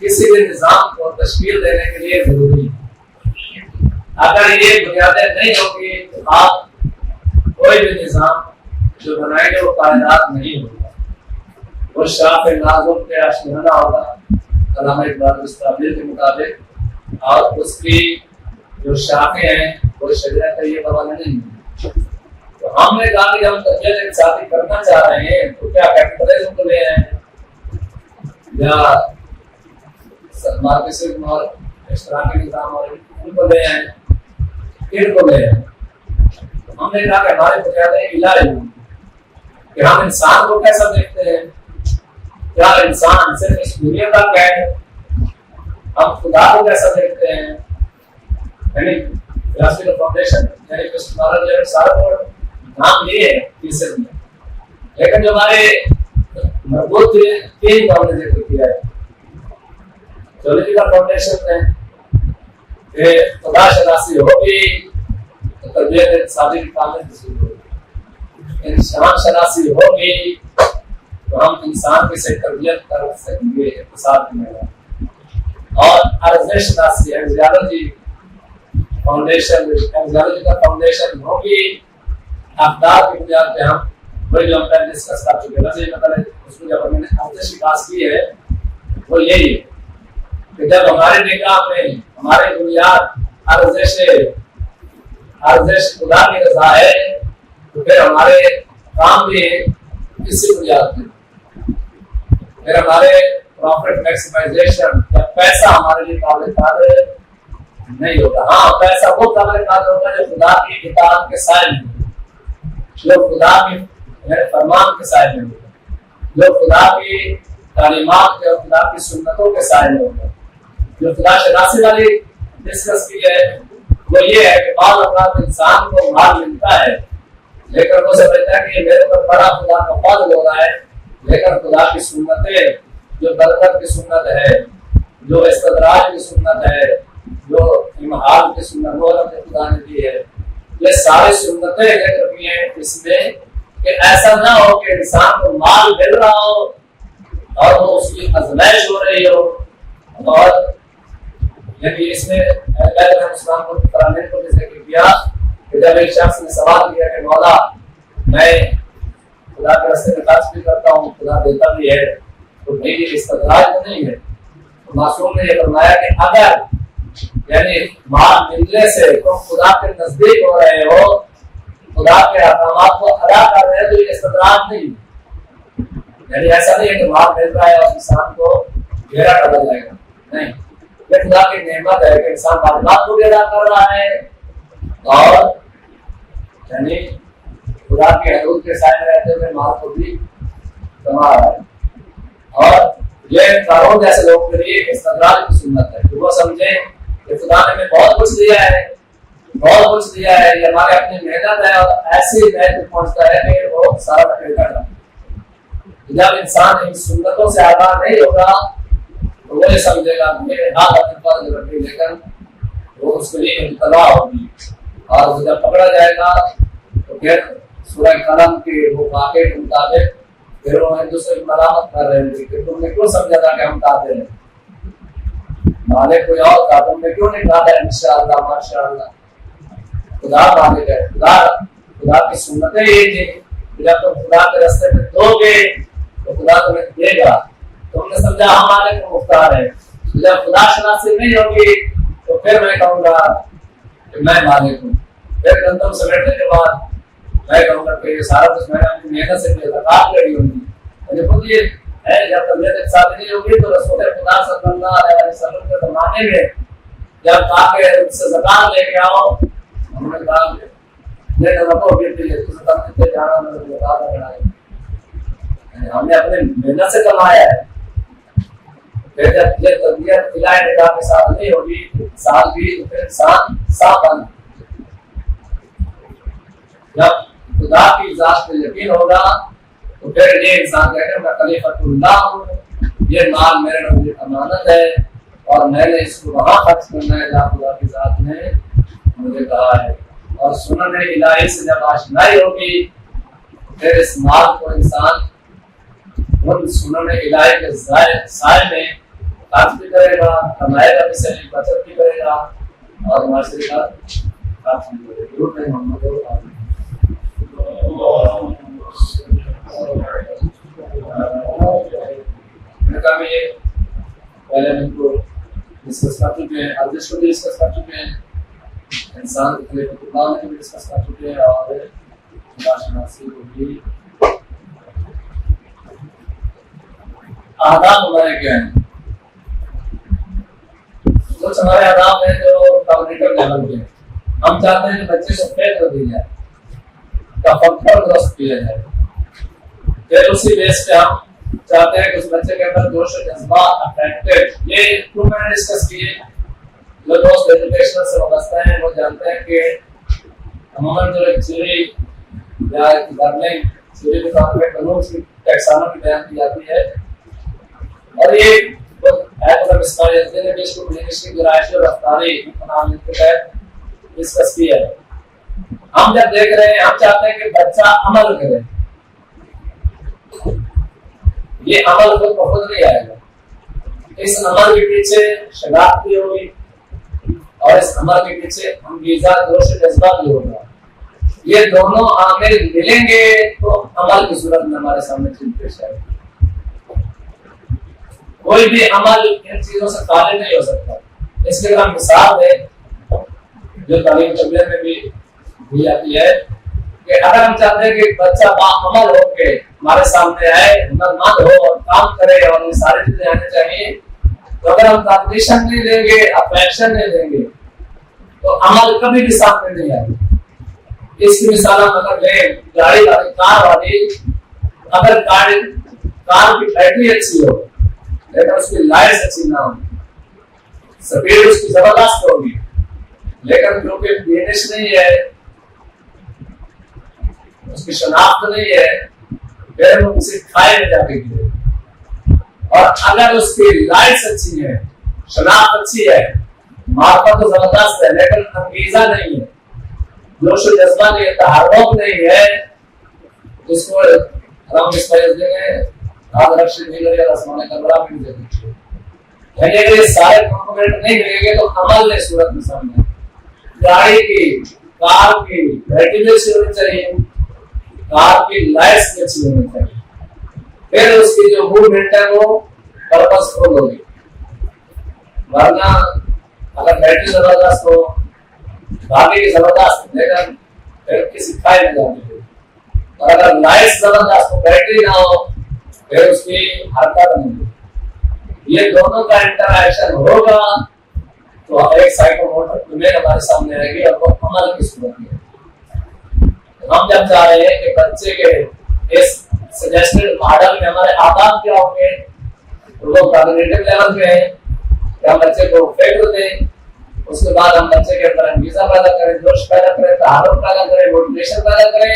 S2: کسی بھی نظام کو تشکیل دینے کے لیے ضروری ہے. اگر یہ بنیادیں نہیں ہوگی تو آپ کوئی بھی نظام جو بنائیں گے وہ کائنات نہیں ہوگا. وہ شاف نازم کے آشیانہ ہوگا علامہ اقبال اس تعبیر کے مطابق، اور اس کی جو شاخیں ہیں وہ شجرہ طیب والے نہیں ہیں. تو ہم نے کہا کہ ہم تربیت اقتصادی کرنا چاہ رہے ہیں تو کیا کیپٹلزم کو لے ہیں یا مارکسزم اور اشتراکی نظام اور ان کو لے ہیں، ان کو لے ہیں. ہم نے کہا کہ ہمارے بنیادیں الہی ہوں کہ ہم انسان کو کیسا دیکھتے ہیں، کیا انسان صرف اس دنیا کا کیا ہے، ہم خدا کو کیسا دیکھتے ہیں. یعنی کلاسیکل فاؤنڈیشن یعنی کہ ہمارا جو سارا نام یہ ہے تیسرے میں، لیکن جو ہمارے مربوط تین کو ہم نے ذکر کیا ہے. تھیولوجیکل فاؤنڈیشن میں کہ خدا شناسی ہوگی تو تربیت اقتصادی کی کامل حصول ہوگی. انسان شناسی ہوگی تو ہم انسان کی سے تربیت کر سکیں گے اقتصاد میں. اور ارزش شناسی ایگزیالوجی فاؤنڈیشن، ایگزیالوجی کا فاؤنڈیشن ہوگی اقدار کی بنیاد پہ. ہم وہی جو ہم پہلے ڈسکس کر چکے ہیں، ویسے مطلب اس میں جب ہم نے ارزش کی بات کی ہے وہ یہی ہے کہ جب ہمارے نگاہ میں ہماری بنیاد ارزش خدا کی رضا ہے تو پھر ہمارے کام بھی اسی بنیاد پہ. پھر ہمارے پروفٹ میکسیمائزیشن یا پیسہ ہمارے لیے قابل قدر نہیں ہوگا. ہاں پیسہ وہ قابل قدر ہوگا جو خدا کی اطاعت کے سائے میں، جو خدا کی فرمان کے سائے میں ہوگا، جو خدا کی تعلیمات کے اور خدا کی سنتوں کے سائے میں ہوگا. جو خدا شناسی والی ڈسکس کی ہے وہ یہ ہے کہ بعض اوقات انسان کو مال ملتا ہے لیکن وہ سمجھتا ہے کہ یہ میرے پر بڑا خدا کا فضل ہو رہا ہے، لیکن خدا کی سنتیں جو برکت کی سنت ہے، جو استدراج کی سنت ہے، جو امہال کی سنت وہ خدا نے دی ہے، یہ ساری سنتیں ذکر کی ہیں اس میں کہ ایسا نہ ہو کہ انسان کو مال مل رہا ہو اور وہ اس کی ازمائش ہو رہی ہو. اور یعنی اس میں اسلام کو ذکر کیا کہ جب ایک شخص نے سوال کیا کہ مولا میں خدا کے راستے میں خرچ بھی کرتا ہوں، خدا دیتا بھی ہے، تو میری استدراج تو نہیں ہے. تو معصوم نے یہ فرمایا کہ اگر یعنی مال ملنے سے تم خدا کے نزدیک ہو رہے ہو، خدا کے احکامات کو ادا کر رہے ہیں تو یہ استدراج نہیں. یعنی ایسا نہیں ہے کہ مال مل رہا ہے اور انسان کو گھیرا ڈالا جائے گا، نہیں. یہ خدا کی نعمت ہے کہ انسان واجبات کو بھی ادا کر رہا ہے اور یعنی خدا کے حدود کے سائے میں رہتے ہوئے مال کو بھی کما رہا ہے. اور یہ قانون جیسے لوگوں کے لیے استدراج کی سنت ہے کہ وہ سمجھیں کہ خدا نے ہمیں بہت کچھ دیا ہے، بہت کچھ دیا ہے، یہ ہمارے اپنی محنت ہے اور ایسی محنت پہنچتا ہے کہ وہ سارا پکڑ کرتا ہے. جب انسان ان سنتوں سے آگاہ نہیں ہوگا تو وہ یہ سمجھے گا میرے ہاتھ اپنے پاس رکھے، لیکن وہ اس کے لیے ابتلا ہوگی. اور جب پکڑا جائے گا تو پھر سورہ قلم کے وہ واقعے کے مطابق پھر وہ ایک دوسرے کی ملامت کر رہے ہیں کہ تم نے کیوں سمجھا تھا کہ ہم کہتے ہیں، مالک کوئی اور تھا، تم نے کیوں نہیں کہا تھا انشاءاللہ ماشاءاللہ. خدا مالک ہے، خدا کی سنتیں یہ تھی کہ جب تم خدا کے راستے میں دو گے تو خدا تمہیں دے گا. تم نے سمجھا ہم مالک کو مختار ہے. جب خدا شناسی نہیں ہوگی تو پھر میں کہوں گا کہ میں مالک ہوں. پھر گندم سمیٹنے کے بعد میں کہوں گا کہ یہ سارا کچھ میں نے اپنی محنت سے زکات کری ہوگی. مجھے خود یہ ہے جب طبیعت اقتصادی نہیں ہوگی تو رسول خدا صلی اللہ علیہ وسلم کے زمانے میں جب کہا کہ سے زکات لے کے آؤ، ہم نے کہا کہ ہم نے اپنے محنت سے کمایا ہے. پھر جب یہ طبیعت علاج نگاہ کے ساتھ نہیں ہوگی سال بھی تو پھر انسان صاف بند. جب خدا کی ذات پہ یقین ہوگا تو پھر یہ انسان کہے گا میں خلیفۃ اللہ ہوں، یہ مال میرے رب کی امانت ہے اور میں نے اس کو وہاں خرچ کرنا ہے جہاں خدا کی ذات نے مجھے کہا ہے. اور سنن الہی سے جب آشنائی ہوگی پھر اس مال کو انسان ان سنن الہی کے سائے میں خرچ بھی کرے گا، کمائے گا بھی صحیح، بچت بھی کرے گا اور معاشرے کا خرچ بھی کرے گا. ضرور نہیں محمد میں یہ پہلے ہم کو ڈسکس کر چکے ہیں، ارزش کو بھی ڈسکس کر چکے ہیں، انسان کے خلیفۃ اللہ نے بھی ڈسکس کر چکے ہیں اور خدا شناسی کو بھی. آداب ہمارے کیا ہیں؟ کچھ ہمارے آداب ہیں جو کاگنیٹو لیول کے ہیں. ہم چاہتے ہیں کہ بچے کو فیل کر دیا جائے، تفکر درست کیا جائے. پھر اسی بیس پہ ہم چاہتے ہیں کہ اس بچے کے اندر جوش و جذبات افیکٹڈ، یہ تو میں نے ڈسکس کیے. جو دوست ایجوکیشن سے وابستہ ہیں وہ جانتے ہیں کہ عموماً جو ایک تھیوری یا ایک لرننگ تھیوری کے طور پہ قانون کی ٹیکسانومی بیان کی جاتی ہے اور یہ اس کو کی گرائشی اور رفتاری کے تحت ڈسکس کیا ہے. ہم جب دیکھ رہے ہیں ہم چاہتے ہیں کہ بچہ عمل کرے. یہ عمل خود بخود نہیں آئے گا. اس عمل کے پیچھے شناخت بھی ہوگی اور اس عمل کے پیچھے انگیزہ جوش جذبہ بھی ہوگا. یہ دونوں عامل ملیں گے تو عمل کی صورت میں ہمارے سامنے چیز پیش آئے گی. کوئی بھی عمل ان چیزوں سے خالی نہیں ہو سکتا. اس لیے ہم مثال دیں جو تعلیم تربیت میں بھی دی جاتی ہے کہ اگر ہم چاہتے ہیں کہ بچہ باعمل ہو کے ہمارے سامنے آئے, ہنرمند ہو اور کام کرے اور یہ ساری چیزیں آنے چاہیے, تو اگر ہم کمپٹیشن نہیں دیں گے, افیکشن نہیں دیں گے, تو عمل کبھی بھی سامنے نہیں آئے. اس کی مثال ہم اگر لیں گاڑی والی, کار والی, اگر کار کی بیٹری اچھی ہو لیکن اس کی لائٹس اچھی نہ ہو, سپیڈ اس کی زبردست ہوگی لیکن کیونکہ بینش نہیں ہے, اس کی شناخت نہیں ہے, پھر وہ کسی کھائے میں جا کے گرے. اور اگر اس کی لائٹس اچھی ہیں, شناخت اچھی ہے, معرفت تو زبردست ہے لیکن انگیزہ نہیں ہے, جوش و جذبہ نہیں ہے, تحرک نہیں ہے, اس کو ہم اس طرح سے آج رکشن نہیں کرے آسمان کا بڑا بھی نہیں دے. یعنی اگر یہ سارے کمپوننٹ نہیں ملیں گے تو عمل نہیں صورت میں سامنے. گاڑی کی, کار کی بیٹری بھی اچھی ہونی چاہیے, کار کی لائٹس بھی اچھی ہونی چاہیے, پھر اس کی جو موومنٹ ہے وہ پرپس فل ہوگی. ورنہ اگر بیٹری زبردست ہو, باقی کی زبردست لیکن پھر کسی کھائے میں جاتی ہے, اور اگر لائٹس زبردست ہو, بیٹری نہ ہو, پھر اس کی حرکت نہیں ہوگی. یہ دونوں کا انٹریکشن ہوگا تو ایک سائیکل موٹر میں ہمارے سامنے آئے گی اور وہ عمل کی صورت میں. ہم جب چاہ رہے ہیں کہ بچے کے اس سجیسٹڈ ماڈل میں ہمارے آداب کیا ہوں گے, وہ کاگنیٹو لیول پہ ہیں کہ ہم بچے کو فکر دیں, اس کے بعد ہم بچے کے اندر انگیزہ پیدا کریں, جوش پیدا کریں, تحرک پیدا کریں, موٹیویشن پیدا کریں,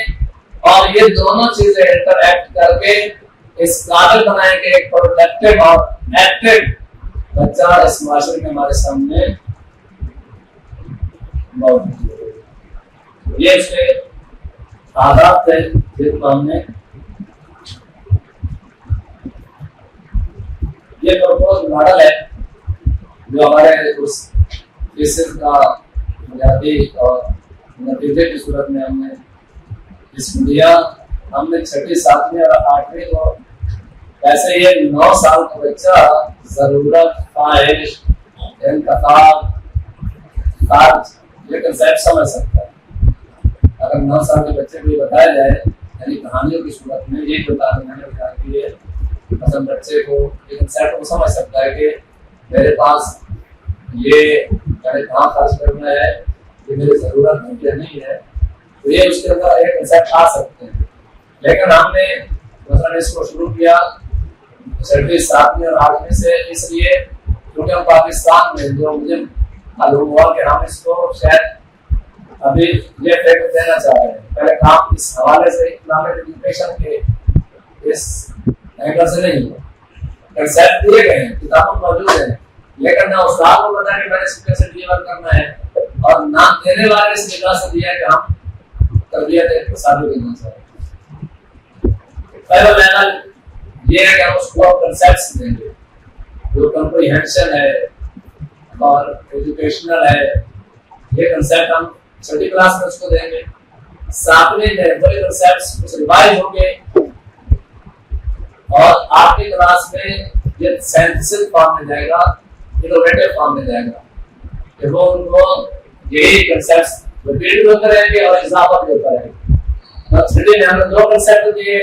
S2: اور یہ دونوں چیزیں انٹریکٹ کر کے اس قابل بنائیں کہ ایک پروڈکٹیو اور ایکٹیو بچہ اس معاشرے میں ہمارے سامنے موجود ہے. یہ اس کے آداب تھے جن کو ہم نے یہ پرپوز ماڈل ہے جو ہمارے اس قسم کا بنیادی اور نتیجے کی صورت میں ہم نے اس کو دیا. ہم نے 6ویں 7ویں اور 8ویں کو ایسے یہ 9 سال کا بچہ ضرورت, خواہش, انتخاب, یہ کنسیپٹ سمجھ سکتا ہے. اگر 9 سال کے بچے کو یہ بتایا جائے یعنی کہانیوں کی صورت میں یہ بتا دیں مثلا بچے کو یہ کنسیپٹ کو سمجھ سکتا ہے کہ میرے پاس یہ کہاں خرچ کرنا ہے, یہ میری ضرورت ہے یا نہیں ہے, تو یہ اس کے اندر ایک کنسیپٹ آ سکتے ہیں. لیکن ہم نے مثلا اس کو شروع کیا 6ویں 7ویں اور 8ویں سے, اس لیے کیونکہ ہم پاکستان میں جو مجھے معلوم ہوا کہ ہم اس کو شاید ابھی یہ فکر دینا چاہ رہے ہیں. پہلے کام اس حوالے سے اسلامک ایجوکیشن کے اس اینگل سے نہیں ہوا. کنسیپٹ دیے گئے ہیں, کتابوں موجود ہیں, لیکن نہ استاد کو پتا کہ میں نے اس کو کیسے ڈیلیور کرنا ہے, اور نہ دینے والے اس نگاہ سے دیا کہ ہم تربیت اقتصادی دینا چاہتے ہیں. پہلا لیول یہ ہے کہ ہم اس کو کنسیپٹس دیں گے جو کمپریہنشن ہے اور ایجوکیشنل ہے. یہ کنسیپٹ ہم 6ویں کلاس میں اس کو دیں گے. 7ویں میں وہی کنسیپٹس کچھ ریوائز ہوں گے, اور 8ویں کلاس میں یہ سینتھسس فارم میں جائے گا, انوویٹو فارم میں جائے گا کہ وہ ان کو یہی کنسیپٹس ریپیٹ ہوتے رہیں گے اور اضافہ بھی ہوتا رہے گا. 6ویں میں ہم نے 2 کنسیپٹ دیے,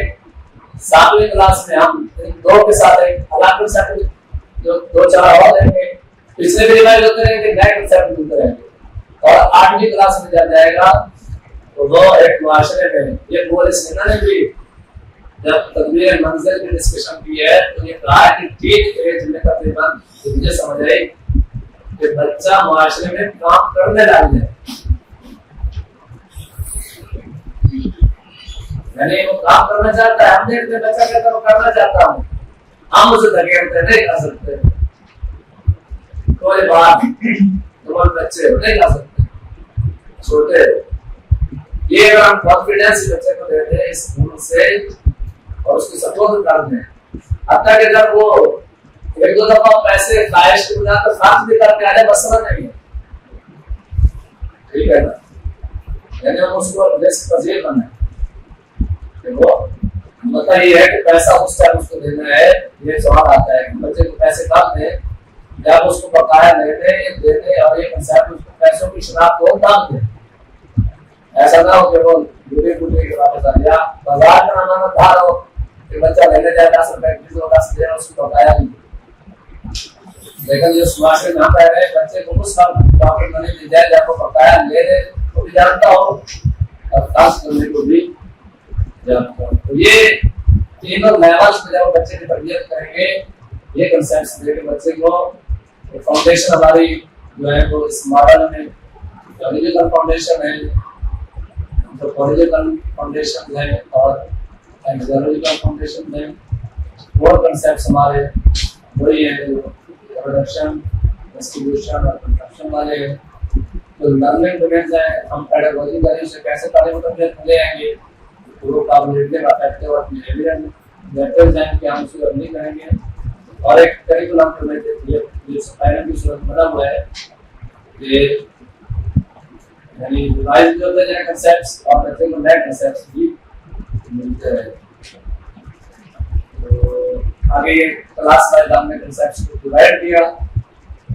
S2: 7ویں کلاس میں ہم 2 کے ساتھ ایک الگ کنسیپٹ جو 2-4 اور دیں گے, پچھلے بھی ریوائز ہوتے رہیں گے, نئے کنسیپٹ ملتے رہیں گے. اور 8ویں کلاس میں جب جائے گا تو وہ ایک معاشرے میں یہ بول سینا نے بھی جب تدبیر منزل کی ڈسکشن کی ہے تو یہ کہا ہے کہ ٹھیک ایج میں تقریباً مجھے سمجھ آئی کہ بچہ معاشرے میں کام کرنے لگے, یعنی وہ کام کرنا چاہتا ہے. ہم دیکھتے بچہ کہتا ہے وہ کرنا چاہتا ہوں, ہم اسے دھکیلتے نہیں کر سکتے. کوئی بات تمہارے بچے نہیں کر سکتے, چھوٹے یہ اگر ہم کانفیڈینس بچے کو دیتے ہیں اس گن سے اور اس کی سپورٹ کرتے ہیں، حتیٰ کہ جب وہ ایک دو دفعہ پیسے خواہش کے بجا کر خرچ بھی کر کے آنے مسئلہ نہیں ہے، ٹھیک ہے نا، یعنی ہم اس کو رسک پذیر بنائیں کہ وہ مطلب یہ ہے کہ پیسہ اس ٹائم اس کو دینا ہے۔ یہ سوال آتا ہے کہ بچے کو پیسے کب دیں، جب اس کو بقایا لینے دینے اور یہ کنسیپٹ اس کو پیسوں کی شناخت ہو تب دیں، ایسا نہ ہو کہ وہ ڈوبے ڈوبے کے واپس آ یا بازار کا نام دھار ہو کہ بچہ لینے جائے 10 روپے کی 10 دے اس کو بقایا نہیں، لیکن جو معاشرے میں آتا ہے بچے کو اس کا پاکٹ منی دی جائے جب وہ بقایا لے لے وہ بھی جانتا ہو اور خاص کرنے کو بھی جانتا ہو۔ تو یہ تینوں لیولس پہ جب بچے کی تربیت کریں گے، یہ کنسیپٹس دے کے بچے کو فاؤنڈیشن ہماری جو ہے وہ اس ماڈل میں ریلیجیکل فاؤنڈیشن ہے، پولیٹیکل فاؤنڈیشن ہے اور ایگزالوجیکل فاؤنڈیشن ہے، وہ کنسیپٹس ہمارے وہی ہیں جو پروڈکشن ڈسٹریبیوشن اور کنزمپشن والے ہیں۔ تو لرننگ ڈومینز ہیں، ہم پیڈاگوجی ذریعے سے کیسے تعلیم و تربیت لے آئیں گے، وہ کابلیٹیو افیکٹو اور بیہیویئرل میتھڈز ہیں کہ ہم اس کو نہیں کریں گے، اور ایک کریکولم جو میں یہ سپائرل کی صورت بنا ہوا ہے کہ یعنی ریوائز جو ہوتے ہیں کنسیپٹس اور بچے کو نئے کنسیپٹس بھی ملتے رہے۔ تو آگے یہ کلاس وائز ہم نے کنسیپٹس کو ڈیوائڈ کیا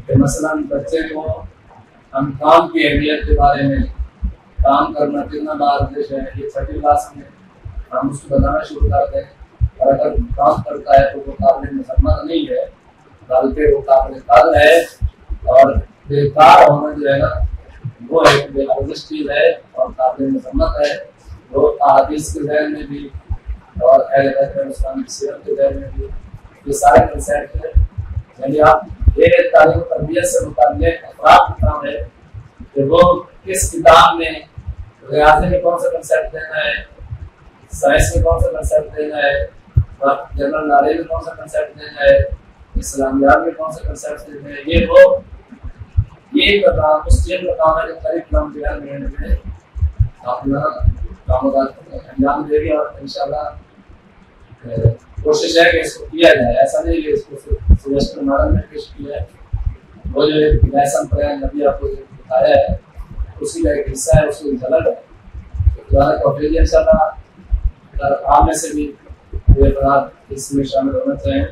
S2: کہ مثلاً بچے کو ہم کام کی اہمیت کے بارے میں، کام کرنا کتنا بارش ہے، یہ چھٹی کلاس میں ہم اس کو بتانا شروع کر دیں، اور اگر کام کرتا ہے تو وہ قابل مسمت نہیں ہے بلکہ وہ قابل قدر ہے، اور بیکار ہونا جو ہے نا وہ ایک بے ارزش چیز ہے اور قابل مسمت ہے۔ وہ احادیث کے ذہن میں بھی اور اہل بیت اسلام کی سیرت کے ذہن میں بھی یہ سارے کنسیپٹ ہیں۔ یعنی آپ یہ تعلیم و تربیت سے متعلق افراد کا کام ہے کہ وہ کس کتاب میں ریاضی میں کون سا کنسیپٹ دینا ہے، سائنس میں کون سا کنسیپٹ دینا ہے، جنرل نالج میں کون سا کنسیپٹ دینا ہے، اسلامیات میں کون سا کنسیپٹ دینا ہے، یہ وہ یہ کام اس چیز کا کام ہے جو قریب کام تیار کرنے میں اپنا کام انجام دے گی، اور انشاءاللہ کوشش ہے کہ اس کو کیا جائے۔ ایسا نہیں کہ اس کو سجیشن ماڈل میں پیش کیا ہے، وہ جو ایک لیسن پلان نبی آپ کو بتایا ہے اسی کا ایک حصہ ہے، اس کو جھلک ہے۔ دوبارہ کوشش انشاءاللہ اگر آپ میں سے بھی یہ افراد اس میں شامل ہونا چاہیں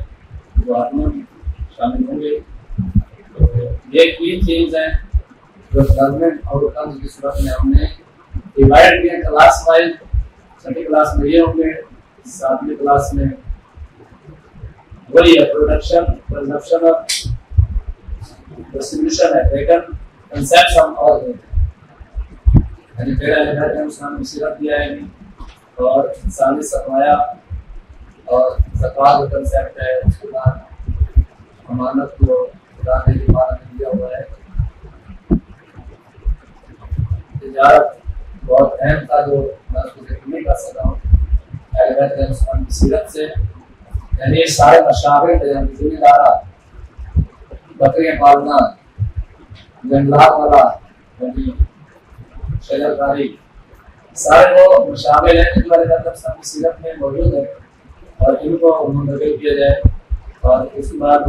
S2: جو آپ میں شامل ہوں گے، تو یہ تین چیز ہیں جو ڈیولپمنٹ آؤٹ کمز کی صورت میں ہم نے ڈیوائڈ کیا کلاس وائز۔ چھٹی کلاس میں یہ ہوں گے، ساتویں کلاس میں وہی ہے پروڈکشن کنزمپشن اور ڈسٹریبیوشن ہے، لیکن کنسیپٹس ہم اور دیتے ہیں، یعنی پہلا لہر میں اسلام کی سیرت بھی آئے گی اور انسانی سرمایہ اور زکوٰۃ کا کنسیپٹ ہے، اس کے بعد امانت کو خدا نے امانت دیا ہوا ہے، تجارت بہت اہم تھا جو میں اس کو ذکر نہیں کر سکتا ہوں اہل بیت علیہ السلام کی سیرت سے، یعنی یہ سارے مشاغل تھے، ذمہ دارہ، بکریاں پالنا، جنگلات والا، یعنی شجر کاری، سارے وہ مشاغل ہیں جو اہل بیت علیہ السلام کی سیرت میں موجود ہے، اور ان کو منتقل کیا جائے۔ اور اس کے بعد